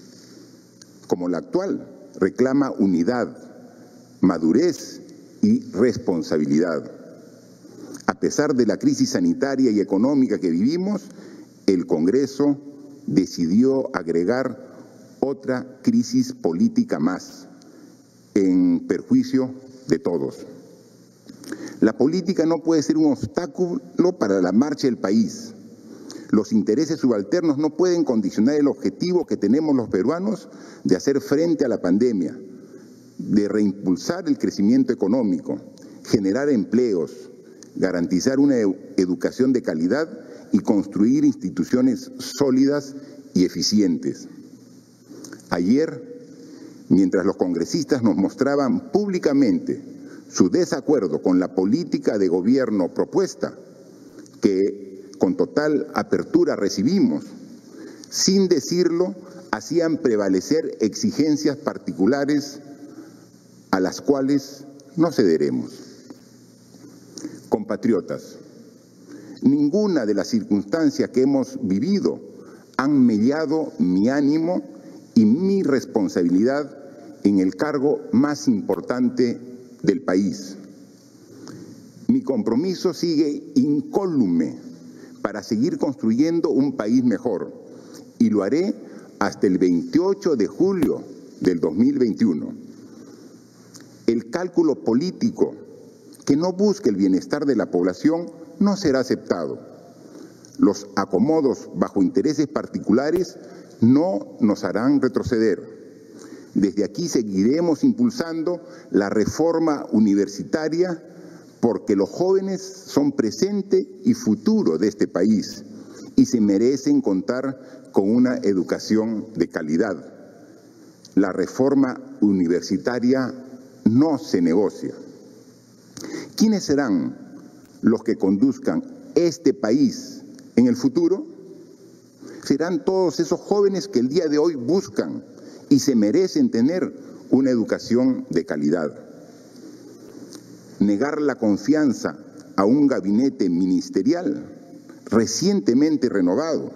como la actual reclama unidad, madurez y responsabilidad. A pesar de la crisis sanitaria y económica que vivimos, el Congreso decidió agregar otra crisis política más, en perjuicio de todos. La política no puede ser un obstáculo para la marcha del país. Los intereses subalternos no pueden condicionar el objetivo que tenemos los peruanos de hacer frente a la pandemia, de reimpulsar el crecimiento económico, generar empleos, garantizar una educación de calidad y construir instituciones sólidas y eficientes. Ayer, mientras los congresistas nos mostraban públicamente su desacuerdo con la política de gobierno propuesta, que con total apertura recibimos, sin decirlo, hacían prevalecer exigencias particulares a las cuales no cederemos. Compatriotas, ninguna de las circunstancias que hemos vivido han mellado mi ánimo y mi responsabilidad en el cargo más importante del país. Mi compromiso sigue incólume para seguir construyendo un país mejor, y lo haré hasta el 28 de julio del 2021. El cálculo político que no busque el bienestar de la población no será aceptado. Los acomodos bajo intereses particulares no nos harán retroceder. Desde aquí seguiremos impulsando la reforma universitaria porque los jóvenes son presente y futuro de este país y se merecen contar con una educación de calidad. La reforma universitaria no se negocia. ¿Quiénes serán los que conduzcan este país en el futuro? Serán todos esos jóvenes que el día de hoy buscan y se merecen tener una educación de calidad. Negar la confianza a un gabinete ministerial recientemente renovado,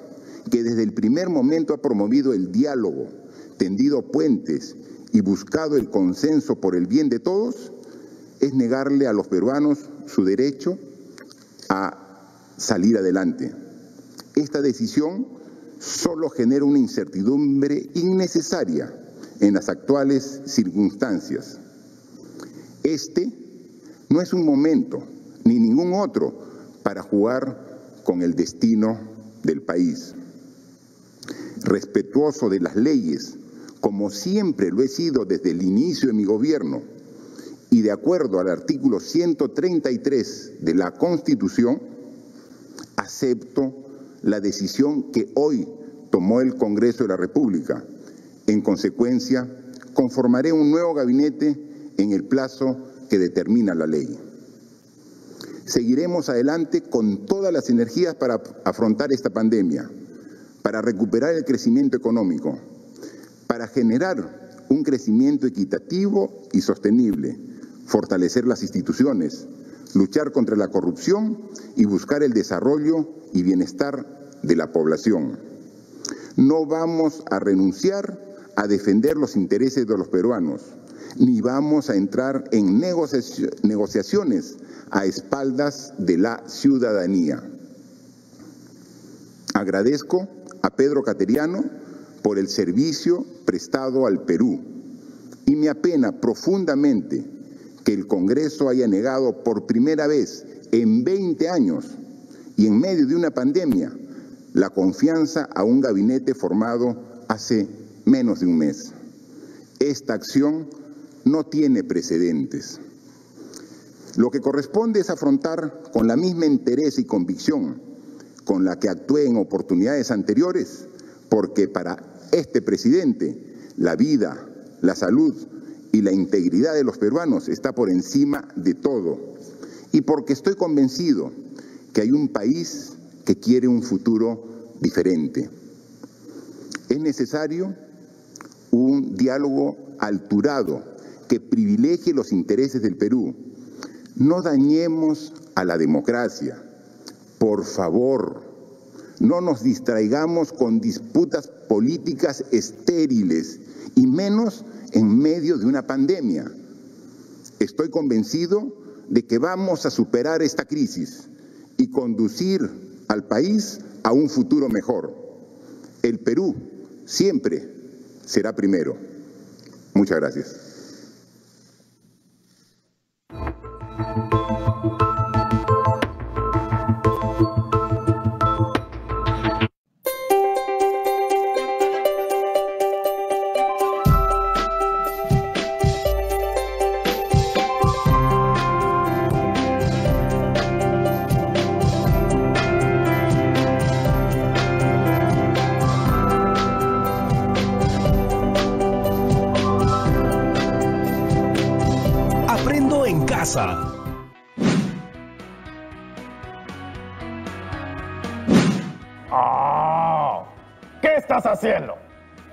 que desde el primer momento ha promovido el diálogo, tendido puentes y buscado el consenso por el bien de todos, es negarle a los peruanos su derecho a salir adelante. Esta decisión solo genera una incertidumbre innecesaria en las actuales circunstancias. Este no es un momento, ni ningún otro, para jugar con el destino del país. Respetuoso de las leyes, como siempre lo he sido desde el inicio de mi gobierno, y de acuerdo al artículo 133 de la Constitución, acepto la decisión que hoy tomó el Congreso de la República. En consecuencia, conformaré un nuevo gabinete en el plazo que determina la ley. Seguiremos adelante con todas las energías para afrontar esta pandemia, para recuperar el crecimiento económico, para generar un crecimiento equitativo y sostenible, fortalecer las instituciones, luchar contra la corrupción y buscar el desarrollo y bienestar de la población. No vamos a renunciar a defender los intereses de los peruanos, ni vamos a entrar en negociaciones a espaldas de la ciudadanía. Agradezco a Pedro Cateriano por el servicio prestado al Perú y me apena profundamente que el Congreso haya negado por primera vez en 20 años y en medio de una pandemia la confianza a un gabinete formado hace menos de un mes. Esta acción no tiene precedentes. Lo que corresponde es afrontar con la misma interés y convicción con la que actué en oportunidades anteriores, porque para este presidente la vida, la salud y la integridad de los peruanos está por encima de todo, y porque estoy convencido que hay un país que quiere un futuro diferente. Es necesario un diálogo alturado que privilegie los intereses del Perú. No dañemos a la democracia. Por favor, no nos distraigamos con disputas políticas estériles y menos en medio de una pandemia. Estoy convencido de que vamos a superar esta crisis y conducir al país a un futuro mejor. El Perú siempre será primero. Muchas gracias. ¿Qué estás haciendo?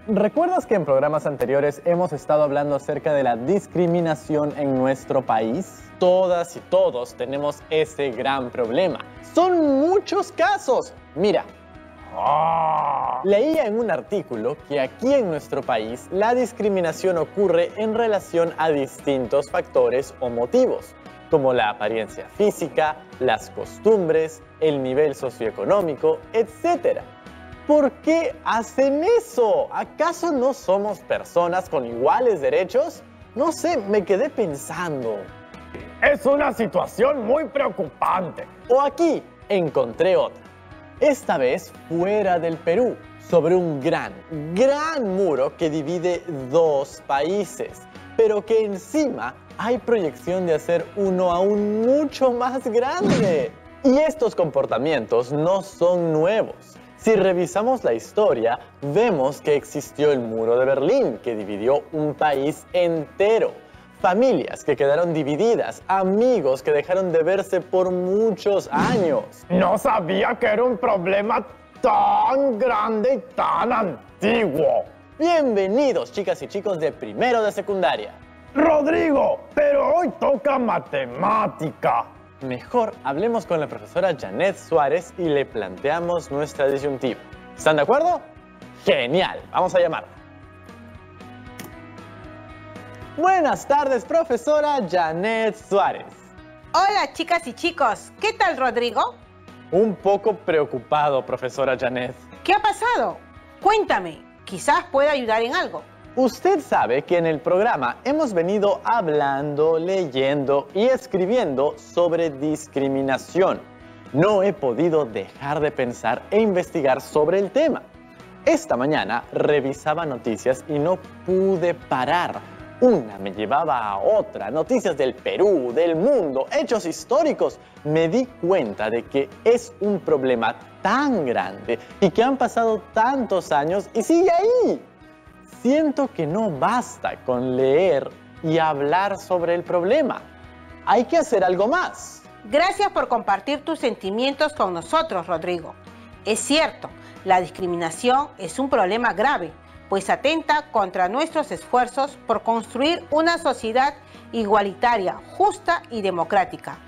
¿Recuerdas que en programas anteriores hemos estado hablando acerca de la discriminación en nuestro país? Todas y todos tenemos ese gran problema. Son muchos casos. Mira, leía en un artículo que aquí en nuestro país la discriminación ocurre en relación a distintos factores o motivos, como la apariencia física, las costumbres, el nivel socioeconómico, etc. ¿Por qué hacen eso? ¿Acaso no somos personas con iguales derechos? No sé, me quedé pensando. Es una situación muy preocupante. O aquí encontré otra. Esta vez fuera del Perú, sobre un gran muro que divide dos países, pero que encima hay proyección de hacer uno aún mucho más grande. Y estos comportamientos no son nuevos. Si revisamos la historia, vemos que existió el muro de Berlín, que dividió un país entero. Familias que quedaron divididas, amigos que dejaron de verse por muchos años. No sabía que era un problema tan grande y tan antiguo. Bienvenidos, chicas y chicos de primero de secundaria. Rodrigo, pero hoy toca matemática. Mejor hablemos con la profesora Janet Suárez y le planteamos nuestra disyuntiva. ¿Están de acuerdo? ¡Genial! Vamos a llamarla. Buenas tardes, profesora Janet Suárez. Hola, chicas y chicos. ¿Qué tal, Rodrigo? Un poco preocupado, profesora Janet. ¿Qué ha pasado? Cuéntame. Quizás pueda ayudar en algo. Usted sabe que en el programa hemos venido hablando, leyendo y escribiendo sobre discriminación. No he podido dejar de pensar e investigar sobre el tema. Esta mañana revisaba noticias y no pude parar. Una me llevaba a otra, noticias del Perú, del mundo, hechos históricos. Me di cuenta de que es un problema tan grande y que han pasado tantos años y sigue ahí. Siento que no basta con leer y hablar sobre el problema. Hay que hacer algo más. Gracias por compartir tus sentimientos con nosotros, Rodrigo. Es cierto, la discriminación es un problema grave, pues atenta contra nuestros esfuerzos por construir una sociedad igualitaria, justa y democrática,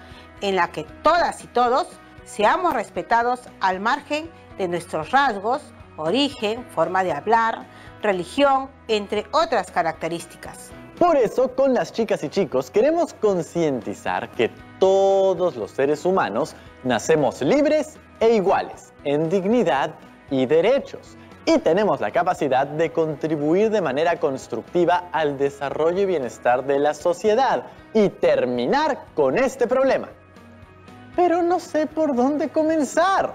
en la que todas y todos seamos respetados al margen de nuestros rasgos, origen, forma de hablar, religión, entre otras características. Por eso, con las chicas y chicos, queremos concientizar que todos los seres humanos nacemos libres e iguales, en dignidad y derechos, y tenemos la capacidad de contribuir de manera constructiva al desarrollo y bienestar de la sociedad y terminar con este problema. Pero no sé por dónde comenzar.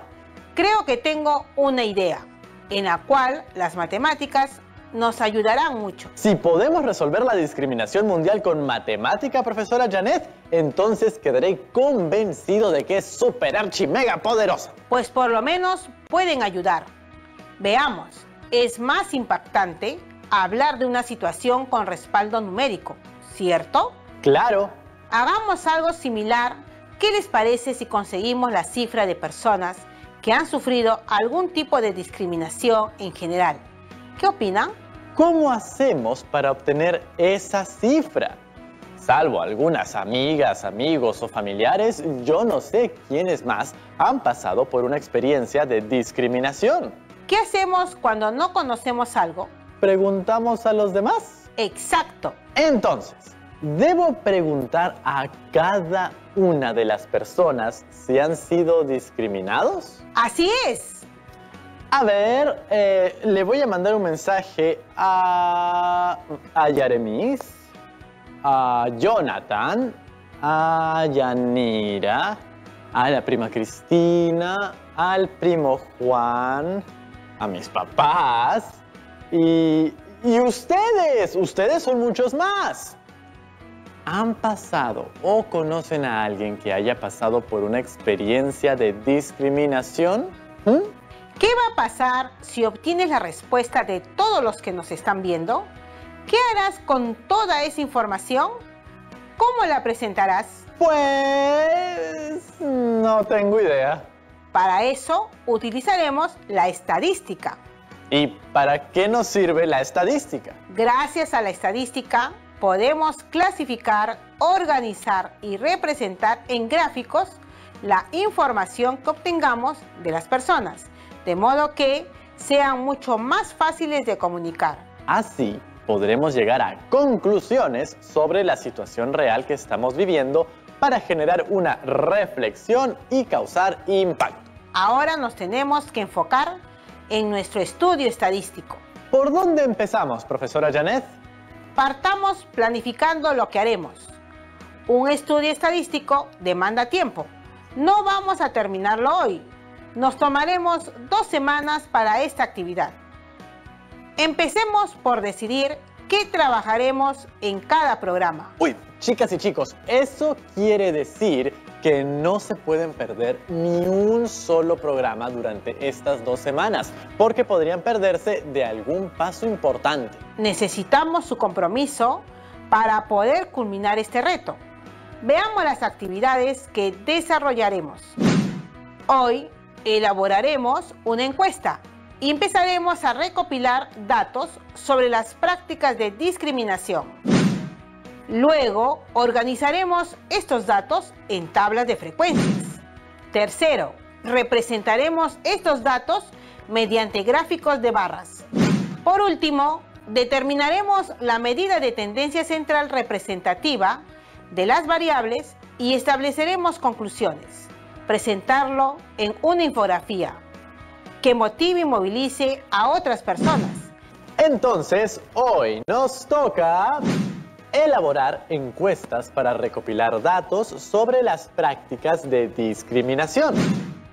Creo que tengo una idea, en la cual las matemáticas nos ayudarán mucho. Si podemos resolver la discriminación mundial con matemática, profesora Janet, entonces quedaré convencido de que es súper archi mega poderosa. Pues por lo menos pueden ayudar. Veamos, es más impactante hablar de una situación con respaldo numérico, ¿cierto? Claro. Hagamos algo similar. ¿Qué les parece si conseguimos la cifra de personas que han sufrido algún tipo de discriminación en general? ¿Qué opinan? ¿Cómo hacemos para obtener esa cifra? Salvo algunas amigas, amigos o familiares, yo no sé quiénes más han pasado por una experiencia de discriminación. ¿Qué hacemos cuando no conocemos algo? ¿Preguntamos a los demás? Exacto. Entonces, ¿debo preguntar a cada una de las personas si han sido discriminados? Así es. A ver, le voy a mandar un mensaje a Yaremis, a Jonathan, a Yanira, a la prima Cristina, al primo Juan, a mis papás y ustedes son muchos más. ¿Han pasado o conocen a alguien que haya pasado por una experiencia de discriminación? ¿Qué va a pasar si obtienes la respuesta de todos los que nos están viendo? ¿Qué harás con toda esa información? ¿Cómo la presentarás? Pues no tengo idea. Para eso utilizaremos la estadística. ¿Y para qué nos sirve la estadística? Gracias a la estadística podemos clasificar, organizar y representar en gráficos la información que obtengamos de las personas, de modo que sean mucho más fáciles de comunicar. Así podremos llegar a conclusiones sobre la situación real que estamos viviendo para generar una reflexión y causar impacto. Ahora nos tenemos que enfocar en nuestro estudio estadístico. ¿Por dónde empezamos, profesora Janet? Partamos planificando lo que haremos. Un estudio estadístico demanda tiempo. No vamos a terminarlo hoy. Nos tomaremos 2 semanas para esta actividad. Empecemos por decidir qué trabajaremos en cada programa. Uy, chicas y chicos, eso quiere decir que no se pueden perder ni un solo programa durante estas 2 semanas, porque podrían perderse de algún paso importante. Necesitamos su compromiso para poder culminar este reto. Veamos las actividades que desarrollaremos. Hoy elaboraremos una encuesta y empezaremos a recopilar datos sobre las prácticas de discriminación. Luego, organizaremos estos datos en tablas de frecuencias. Tercero, representaremos estos datos mediante gráficos de barras. Por último, determinaremos la medida de tendencia central representativa de las variables y estableceremos conclusiones. Presentarlo en una infografía que motive y movilice a otras personas. Entonces, hoy nos toca elaborar encuestas para recopilar datos sobre las prácticas de discriminación.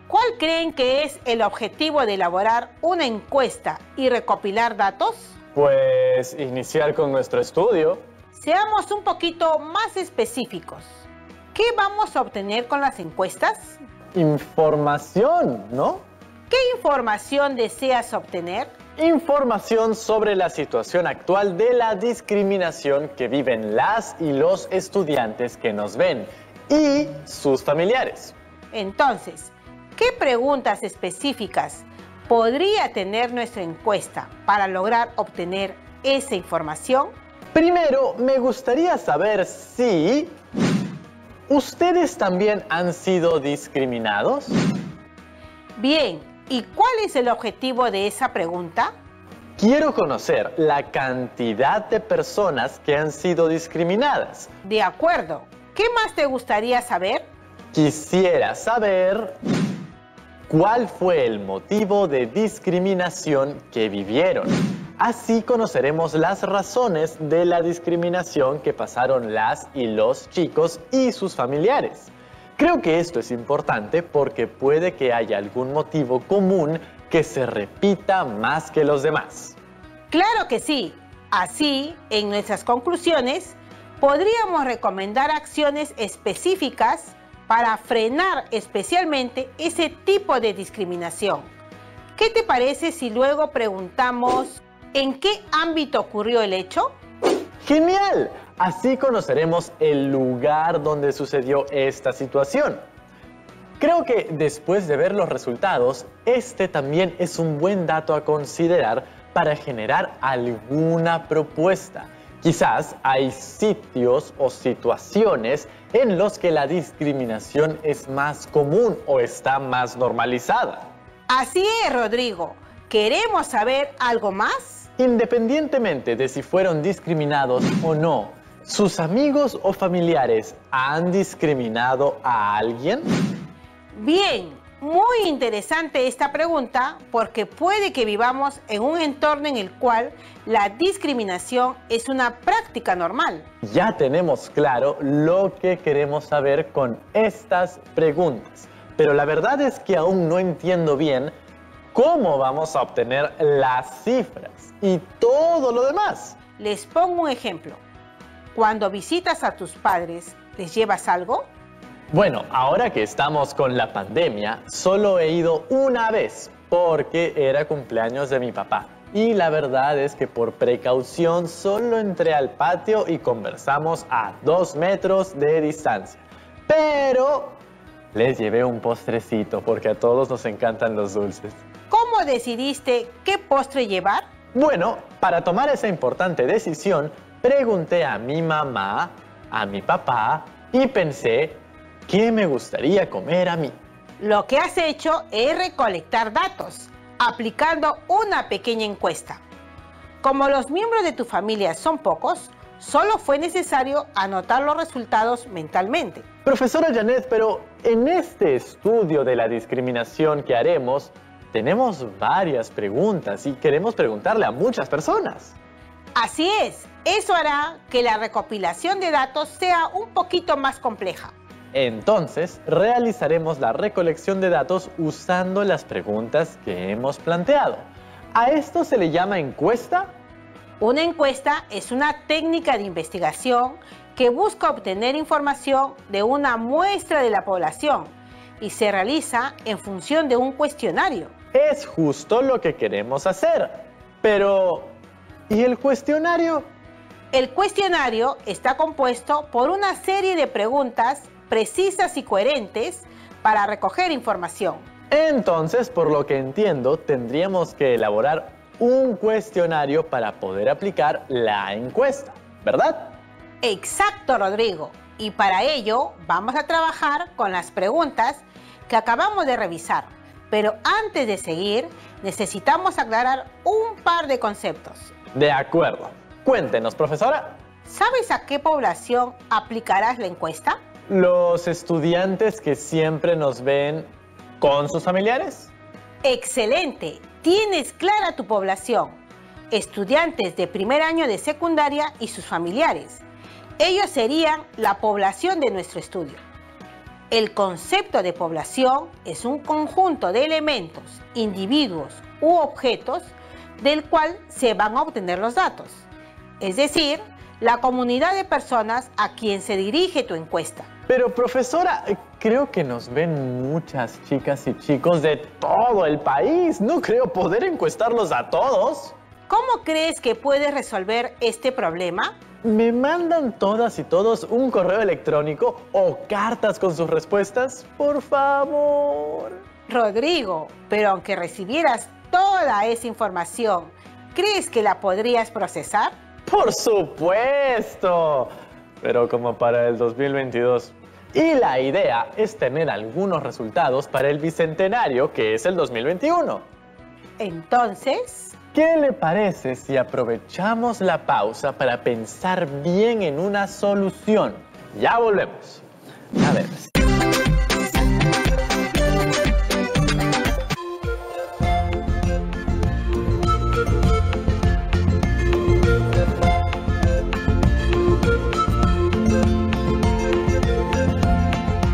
¿Cuál creen que es el objetivo de elaborar una encuesta y recopilar datos? Pues iniciar con nuestro estudio. Seamos un poquito más específicos. ¿Qué vamos a obtener con las encuestas? Información, ¿no? ¿Qué información deseas obtener? Información sobre la situación actual de la discriminación que viven las y los estudiantes que nos ven y sus familiares. Entonces, ¿qué preguntas específicas podría tener nuestra encuesta para lograr obtener esa información? Primero, me gustaría saber si ¿ustedes también han sido discriminados? Bien, ¿y cuál es el objetivo de esa pregunta? Quiero conocer la cantidad de personas que han sido discriminadas. De acuerdo. ¿Qué más te gustaría saber? Quisiera saber cuál fue el motivo de discriminación que vivieron. Así conoceremos las razones de la discriminación que pasaron las y los chicos y sus familiares. Creo que esto es importante porque puede que haya algún motivo común que se repita más que los demás. Claro que sí. Así, en nuestras conclusiones, podríamos recomendar acciones específicas para frenar especialmente ese tipo de discriminación. ¿Qué te parece si luego preguntamos en qué ámbito ocurrió el hecho? ¡Genial! Así conoceremos el lugar donde sucedió esta situación. Creo que después de ver los resultados, este también es un buen dato a considerar para generar alguna propuesta. Quizás hay sitios o situaciones en los que la discriminación es más común o está más normalizada. Así es, Rodrigo. ¿Queremos saber algo más? Independientemente de si fueron discriminados o no, ¿sus amigos o familiares han discriminado a alguien? Bien, muy interesante esta pregunta porque puede que vivamos en un entorno en el cual la discriminación es una práctica normal. Ya tenemos claro lo que queremos saber con estas preguntas, pero la verdad es que aún no entiendo bien cómo vamos a obtener las cifras y todo lo demás. Les pongo un ejemplo. Cuando visitas a tus padres, ¿les llevas algo? Bueno, ahora que estamos con la pandemia, solo he ido una vez porque era cumpleaños de mi papá. Y la verdad es que por precaución solo entré al patio y conversamos a 2 metros de distancia. Pero les llevé un postrecito porque a todos nos encantan los dulces. ¿Cómo decidiste qué postre llevar? Bueno, para tomar esa importante decisión, pregunté a mi mamá, a mi papá y pensé, ¿qué me gustaría comer a mí? Lo que has hecho es recolectar datos, aplicando una pequeña encuesta. Como los miembros de tu familia son pocos, solo fue necesario anotar los resultados mentalmente. Profesora Janet, pero en este estudio de la discriminación que haremos, tenemos varias preguntas y queremos preguntarle a muchas personas. Así es, eso hará que la recopilación de datos sea un poquito más compleja. Entonces, realizaremos la recolección de datos usando las preguntas que hemos planteado. ¿A esto se le llama encuesta? Una encuesta es una técnica de investigación que busca obtener información de una muestra de la población y se realiza en función de un cuestionario. Es justo lo que queremos hacer. Pero, ¿y el cuestionario? El cuestionario está compuesto por una serie de preguntas precisas y coherentes para recoger información. Entonces, por lo que entiendo, tendríamos que elaborar un cuestionario para poder aplicar la encuesta, ¿verdad? Exacto, Rodrigo. Y para ello vamos a trabajar con las preguntas que acabamos de revisar. Pero antes de seguir, necesitamos aclarar un par de conceptos. De acuerdo. Cuéntenos, profesora. ¿Sabes a qué población aplicarás la encuesta? ¿Los estudiantes que siempre nos ven con sus familiares? ¡Excelente! Tienes clara tu población. Estudiantes de primer año de secundaria y sus familiares. Ellos serían la población de nuestro estudio. El concepto de población es un conjunto de elementos, individuos u objetos del cual se van a obtener los datos. Es decir, la comunidad de personas a quien se dirige tu encuesta. Pero profesora, creo que nos ven muchas chicas y chicos de todo el país. No creo poder encuestarlos a todos. ¿Cómo crees que puedes resolver este problema? ¿Me mandan todas y todos un correo electrónico o cartas con sus respuestas? Por favor. Rodrigo, pero aunque recibieras toda esa información, ¿crees que la podrías procesar? ¡Por supuesto! Pero como para el 2022. Y la idea es tener algunos resultados para el bicentenario, que es el 2021. Entonces, ¿qué le parece si aprovechamos la pausa para pensar bien en una solución? Ya volvemos. A ver.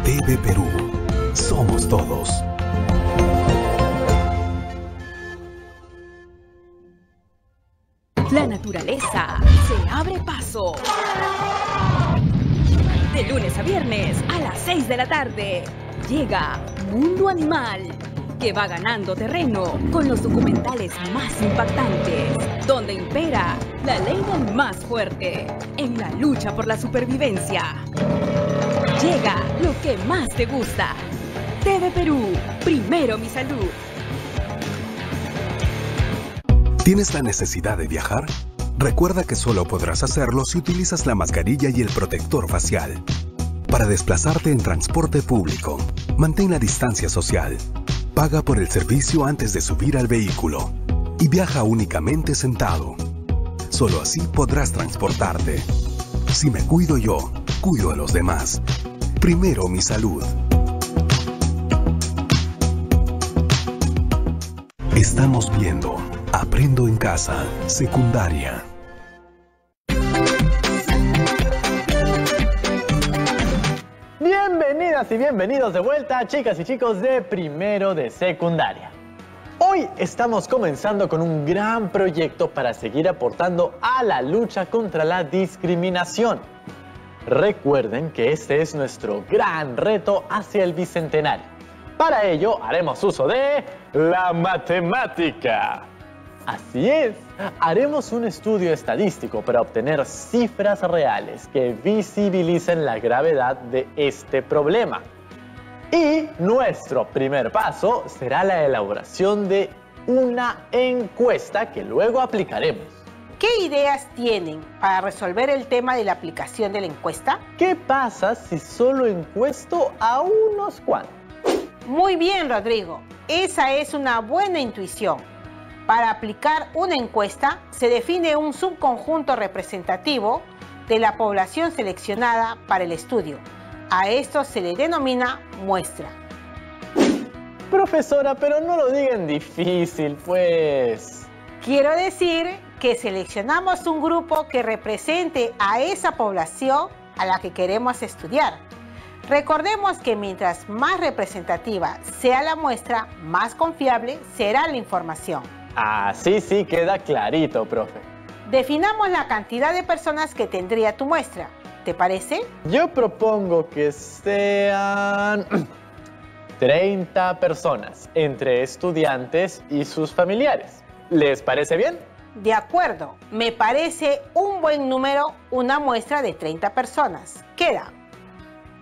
TV Perú. Somos todos. La naturaleza se abre paso. De lunes a viernes a las 6 de la tarde llega Mundo Animal, que va ganando terreno con los documentales más impactantes, donde impera la ley del más fuerte en la lucha por la supervivencia. Llega lo que más te gusta. TV Perú, primero mi salud. ¿Tienes la necesidad de viajar? Recuerda que solo podrás hacerlo si utilizas la mascarilla y el protector facial. Para desplazarte en transporte público, mantén la distancia social. Paga por el servicio antes de subir al vehículo y viaja únicamente sentado. Solo así podrás transportarte. Si me cuido yo, cuido a los demás. Primero mi salud. Estamos viendo Aprendo en Casa, secundaria. Bienvenidas y bienvenidos de vuelta, chicas y chicos de primero de secundaria. Hoy estamos comenzando con un gran proyecto para seguir aportando a la lucha contra la discriminación. Recuerden que este es nuestro gran reto hacia el bicentenario. Para ello haremos uso de la matemática. Así es, haremos un estudio estadístico para obtener cifras reales que visibilicen la gravedad de este problema. Y nuestro primer paso será la elaboración de una encuesta que luego aplicaremos. ¿Qué ideas tienen para resolver el tema de la aplicación de la encuesta? ¿Qué pasa si solo encuesto a unos cuantos? Muy bien, Rodrigo. Esa es una buena intuición. Para aplicar una encuesta, se define un subconjunto representativo de la población seleccionada para el estudio. A esto se le denomina muestra. Profesora, pero no lo digan difícil, pues. Quiero decir que seleccionamos un grupo que represente a esa población a la que queremos estudiar. Recordemos que mientras más representativa sea la muestra, más confiable será la información. Así sí queda clarito, profe. Definamos la cantidad de personas que tendría tu muestra. ¿Te parece? Yo propongo que sean 30 personas, entre estudiantes y sus familiares. ¿Les parece bien? De acuerdo, me parece un buen número una muestra de 30 personas. Queda.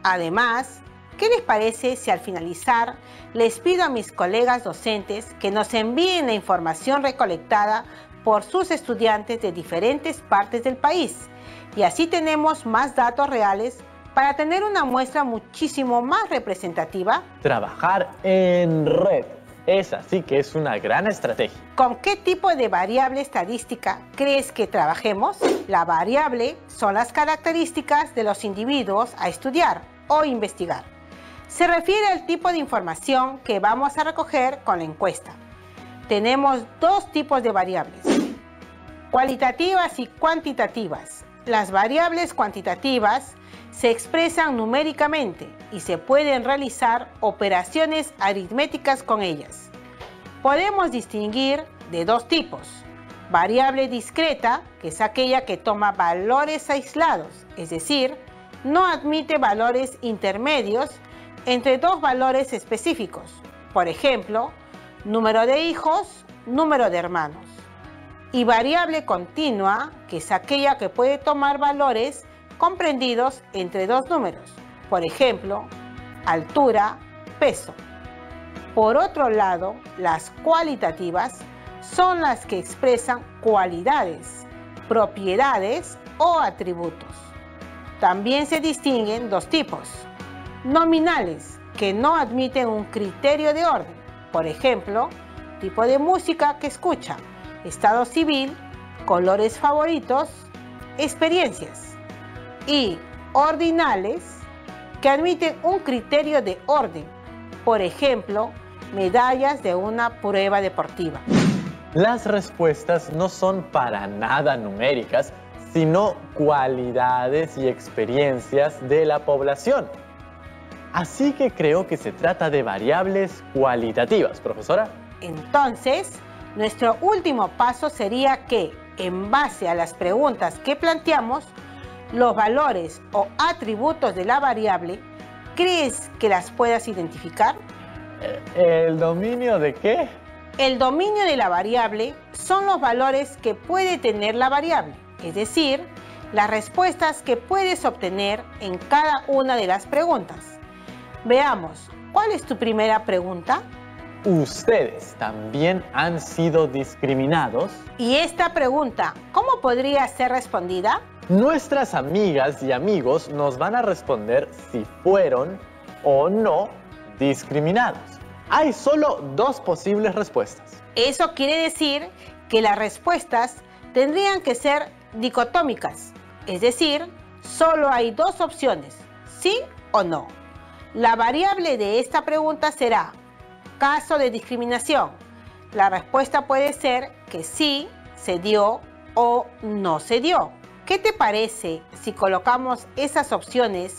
Además, ¿qué les parece si al finalizar les pido a mis colegas docentes que nos envíen la información recolectada por sus estudiantes de diferentes partes del país? Y así tenemos más datos reales para tener una muestra muchísimo más representativa. Trabajar en red. Esa sí que es una gran estrategia. ¿Con qué tipo de variable estadística crees que trabajemos? La variable son las características de los individuos a estudiar o investigar. Se refiere al tipo de información que vamos a recoger con la encuesta. Tenemos dos tipos de variables, cualitativas y cuantitativas. Las variables cuantitativas se expresan numéricamente y se pueden realizar operaciones aritméticas con ellas. Podemos distinguir de dos tipos. Variable discreta, que es aquella que toma valores aislados, es decir, no admite valores intermedios entre dos valores específicos. Por ejemplo, número de hijos, número de hermanos. Y variable continua, que es aquella que puede tomar valores comprendidos entre dos números. Por ejemplo, altura, peso. Por otro lado, las cualitativas son las que expresan cualidades, propiedades o atributos. También se distinguen dos tipos. Nominales, que no admiten un criterio de orden. Por ejemplo, tipo de música que escuchan, estado civil, colores favoritos, experiencias. Y ordinales, que admiten un criterio de orden. Por ejemplo, medallas de una prueba deportiva. Las respuestas no son para nada numéricas, sino cualidades y experiencias de la población. Así que creo que se trata de variables cualitativas, profesora. Entonces, nuestro último paso sería que, en base a las preguntas que planteamos, los valores o atributos de la variable, ¿crees que las puedas identificar? ¿El dominio de qué? El dominio de la variable son los valores que puede tener la variable, es decir, las respuestas que puedes obtener en cada una de las preguntas. Veamos, ¿cuál es tu primera pregunta? ¿Ustedes también han sido discriminados? Y esta pregunta, ¿cómo podría ser respondida? Nuestras amigas y amigos nos van a responder si fueron o no discriminados. Hay solo dos posibles respuestas. Eso quiere decir que las respuestas tendrían que ser dicotómicas, es decir, solo hay dos opciones, sí o no. La variable de esta pregunta será caso de discriminación. La respuesta puede ser que sí, se dio o no se dio. ¿Qué te parece si colocamos esas opciones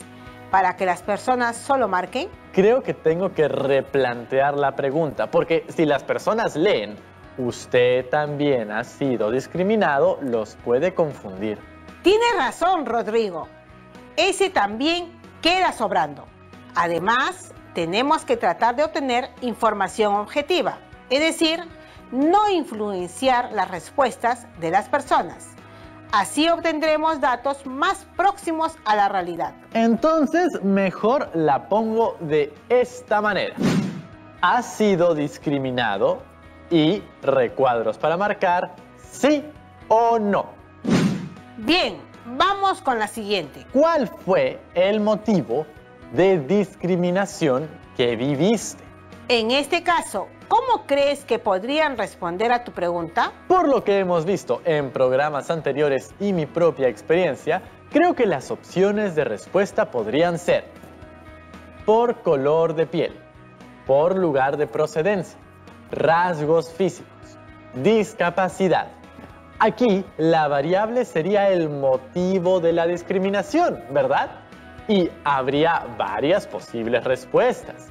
para que las personas solo marquen? Creo que tengo que replantear la pregunta, porque si las personas leen, usted también ha sido discriminado, los puede confundir. Tienes razón, Rodrigo. Ese también queda sobrando. Además, tenemos que tratar de obtener información objetiva, es decir, no influenciar las respuestas de las personas. Así obtendremos datos más próximos a la realidad. Entonces, mejor la pongo de esta manera. Ha sido discriminado y recuadros para marcar sí o no. Bien, vamos con la siguiente. ¿Cuál fue el motivo de discriminación que viviste? En este caso, ¿cómo crees que podrían responder a tu pregunta? Por lo que hemos visto en programas anteriores y mi propia experiencia, creo que las opciones de respuesta podrían ser por color de piel, por lugar de procedencia, rasgos físicos, discapacidad. Aquí la variable sería el motivo de la discriminación, ¿verdad? Y habría varias posibles respuestas.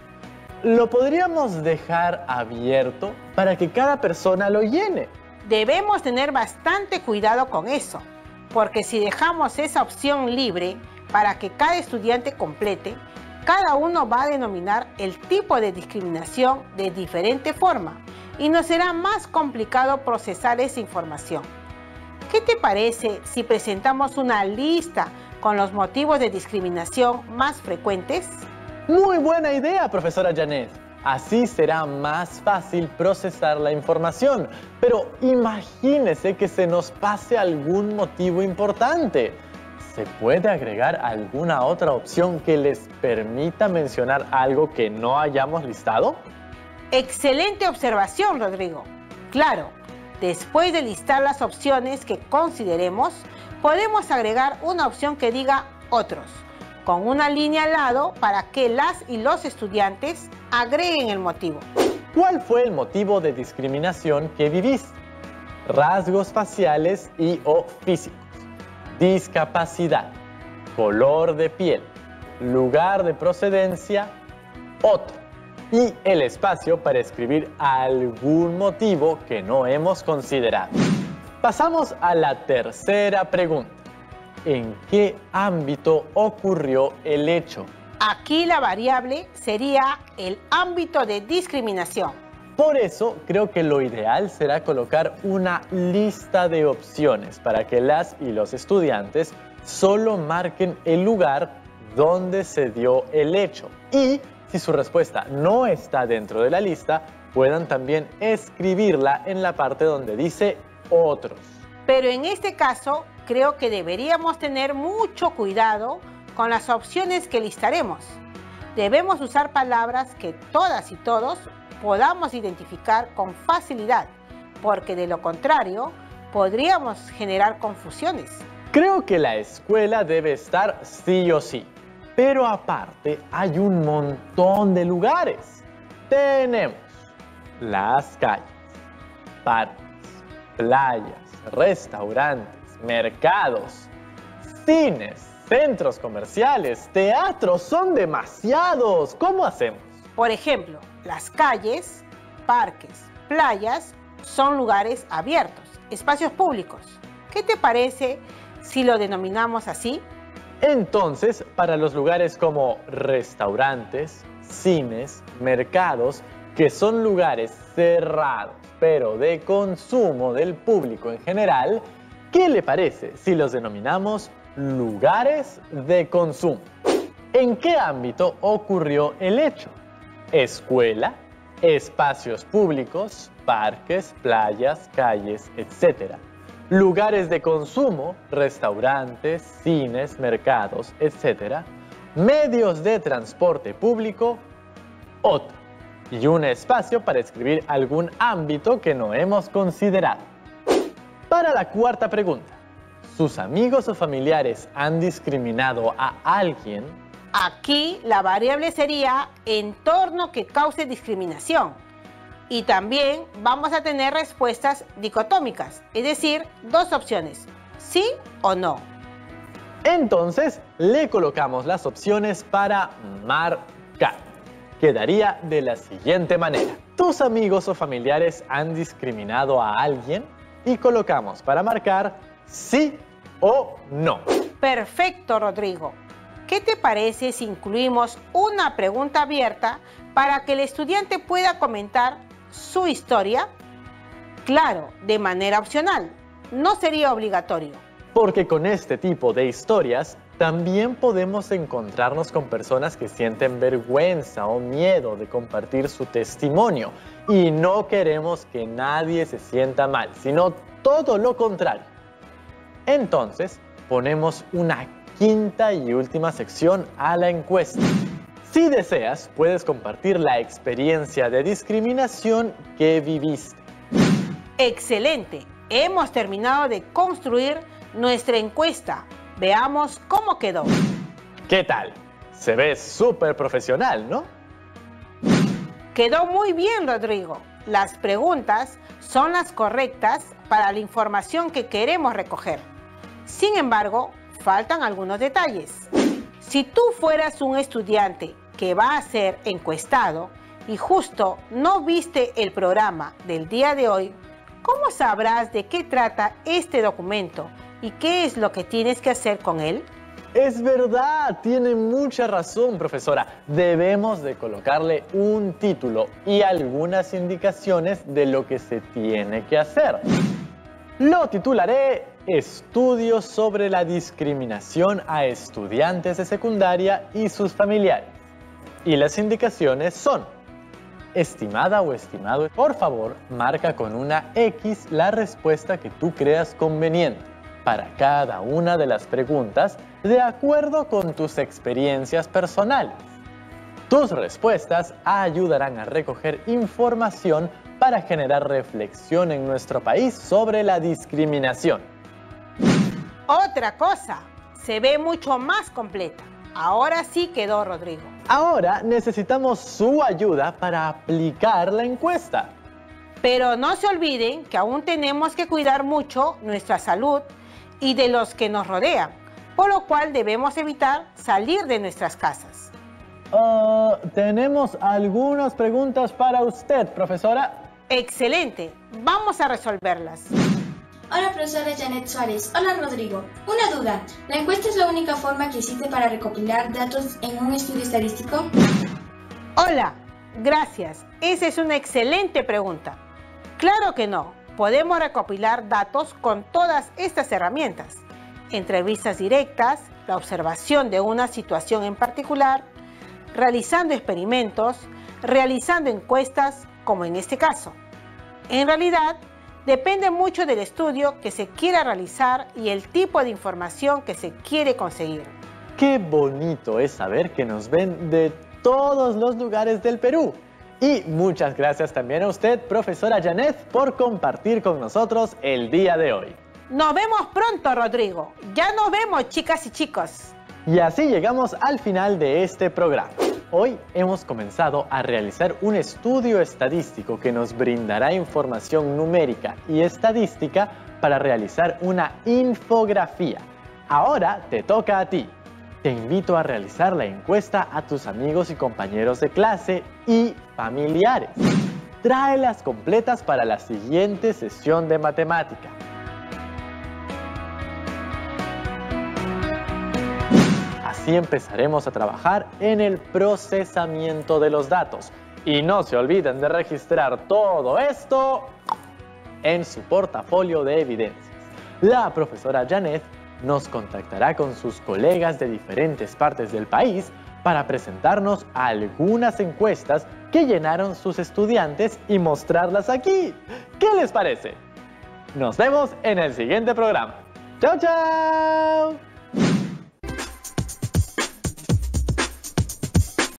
Lo podríamos dejar abierto para que cada persona lo llene. Debemos tener bastante cuidado con eso, porque si dejamos esa opción libre para que cada estudiante complete, cada uno va a denominar el tipo de discriminación de diferente forma y nos será más complicado procesar esa información. ¿Qué te parece si presentamos una lista con los motivos de discriminación más frecuentes? Muy buena idea, profesora Janet. Así será más fácil procesar la información. Pero imagínese que se nos pase algún motivo importante. ¿Se puede agregar alguna otra opción que les permita mencionar algo que no hayamos listado? Excelente observación, Rodrigo. Claro, después de listar las opciones que consideremos, podemos agregar una opción que diga otros, con una línea al lado para que las y los estudiantes agreguen el motivo. ¿Cuál fue el motivo de discriminación que viviste? Rasgos faciales y o físicos, discapacidad, color de piel, lugar de procedencia, otro. Y el espacio para escribir algún motivo que no hemos considerado. Pasamos a la tercera pregunta. ¿En qué ámbito ocurrió el hecho? Aquí la variable sería el ámbito de discriminación. Por eso creo que lo ideal será colocar una lista de opciones para que las y los estudiantes solo marquen el lugar donde se dio el hecho. Y si su respuesta no está dentro de la lista, puedan también escribirla en la parte donde dice otros. Pero en este caso, creo que deberíamos tener mucho cuidado con las opciones que listaremos. Debemos usar palabras que todas y todos podamos identificar con facilidad, porque de lo contrario, podríamos generar confusiones. Creo que la escuela debe estar sí o sí, pero aparte hay un montón de lugares. Tenemos las calles, parques, playas, restaurantes, mercados, cines, centros comerciales, teatros, son demasiados. ¿Cómo hacemos? Por ejemplo, las calles, parques, playas son lugares abiertos, espacios públicos. ¿Qué te parece si lo denominamos así? Entonces, para los lugares como restaurantes, cines, mercados, que son lugares cerrados, pero de consumo del público en general, ¿qué le parece si los denominamos lugares de consumo? ¿En qué ámbito ocurrió el hecho? Escuela, espacios públicos, parques, playas, calles, etc. Lugares de consumo, restaurantes, cines, mercados, etc. Medios de transporte público, otro. Y un espacio para escribir algún ámbito que no hemos considerado. Para la cuarta pregunta, ¿sus amigos o familiares han discriminado a alguien? Aquí la variable sería entorno que cause discriminación. Y también vamos a tener respuestas dicotómicas, es decir, dos opciones, sí o no. Entonces, le colocamos las opciones para marcar. Quedaría de la siguiente manera. ¿Tus amigos o familiares han discriminado a alguien? Y colocamos para marcar sí o no. Perfecto, Rodrigo. ¿Qué te parece si incluimos una pregunta abierta para que el estudiante pueda comentar su historia? Claro, de manera opcional. No sería obligatorio. Porque con este tipo de historias también podemos encontrarnos con personas que sienten vergüenza o miedo de compartir su testimonio. Y no queremos que nadie se sienta mal, sino todo lo contrario. Entonces, ponemos una quinta y última sección a la encuesta. Si deseas, puedes compartir la experiencia de discriminación que viviste. ¡Excelente! Hemos terminado de construir nuestra encuesta. Veamos cómo quedó. ¿Qué tal? Se ve súper profesional, ¿no? Quedó muy bien, Rodrigo. Las preguntas son las correctas para la información que queremos recoger. Sin embargo, faltan algunos detalles. Si tú fueras un estudiante que va a ser encuestado y justo no viste el programa del día de hoy, ¿cómo sabrás de qué trata este documento y qué es lo que tienes que hacer con él? Es verdad, tiene mucha razón, profesora. Debemos de colocarle un título y algunas indicaciones de lo que se tiene que hacer. Lo titularé Estudios sobre la discriminación a estudiantes de secundaria y sus familiares. Y las indicaciones son: estimada o estimado, por favor, marca con una X la respuesta que tú creas conveniente para cada una de las preguntas de acuerdo con tus experiencias personales. Tus respuestas ayudarán a recoger información para generar reflexión en nuestro país sobre la discriminación. Otra cosa, se ve mucho más completa. Ahora sí quedó, Rodrigo. Ahora necesitamos su ayuda para aplicar la encuesta. Pero no se olviden que aún tenemos que cuidar mucho nuestra salud y de los que nos rodean, por lo cual debemos evitar salir de nuestras casas. Tenemos algunas preguntas para usted, profesora. Excelente, vamos a resolverlas. Hola, profesora Janet Suárez. Hola, Rodrigo. Una duda, ¿la encuesta es la única forma que existe para recopilar datos en un estudio estadístico? Hola, gracias. Esa es una excelente pregunta. Claro que no. Podemos recopilar datos con todas estas herramientas. Entrevistas directas, la observación de una situación en particular, realizando experimentos, realizando encuestas, como en este caso. En realidad, depende mucho del estudio que se quiera realizar y el tipo de información que se quiere conseguir. Qué bonito es saber que nos ven de todos los lugares del Perú. Y muchas gracias también a usted, profesora Janet, por compartir con nosotros el día de hoy. Nos vemos pronto, Rodrigo. Ya nos vemos, chicas y chicos. Y así llegamos al final de este programa. Hoy hemos comenzado a realizar un estudio estadístico que nos brindará información numérica y estadística para realizar una infografía. Ahora te toca a ti. Te invito a realizar la encuesta a tus amigos y compañeros de clase y familiares. Tráelas completas para la siguiente sesión de matemática. Así empezaremos a trabajar en el procesamiento de los datos. Y no se olviden de registrar todo esto en su portafolio de evidencias. La profesora Janet nos contactará con sus colegas de diferentes partes del país para presentarnos algunas encuestas que llenaron sus estudiantes y mostrarlas aquí. ¿Qué les parece? Nos vemos en el siguiente programa. ¡Chao, chao!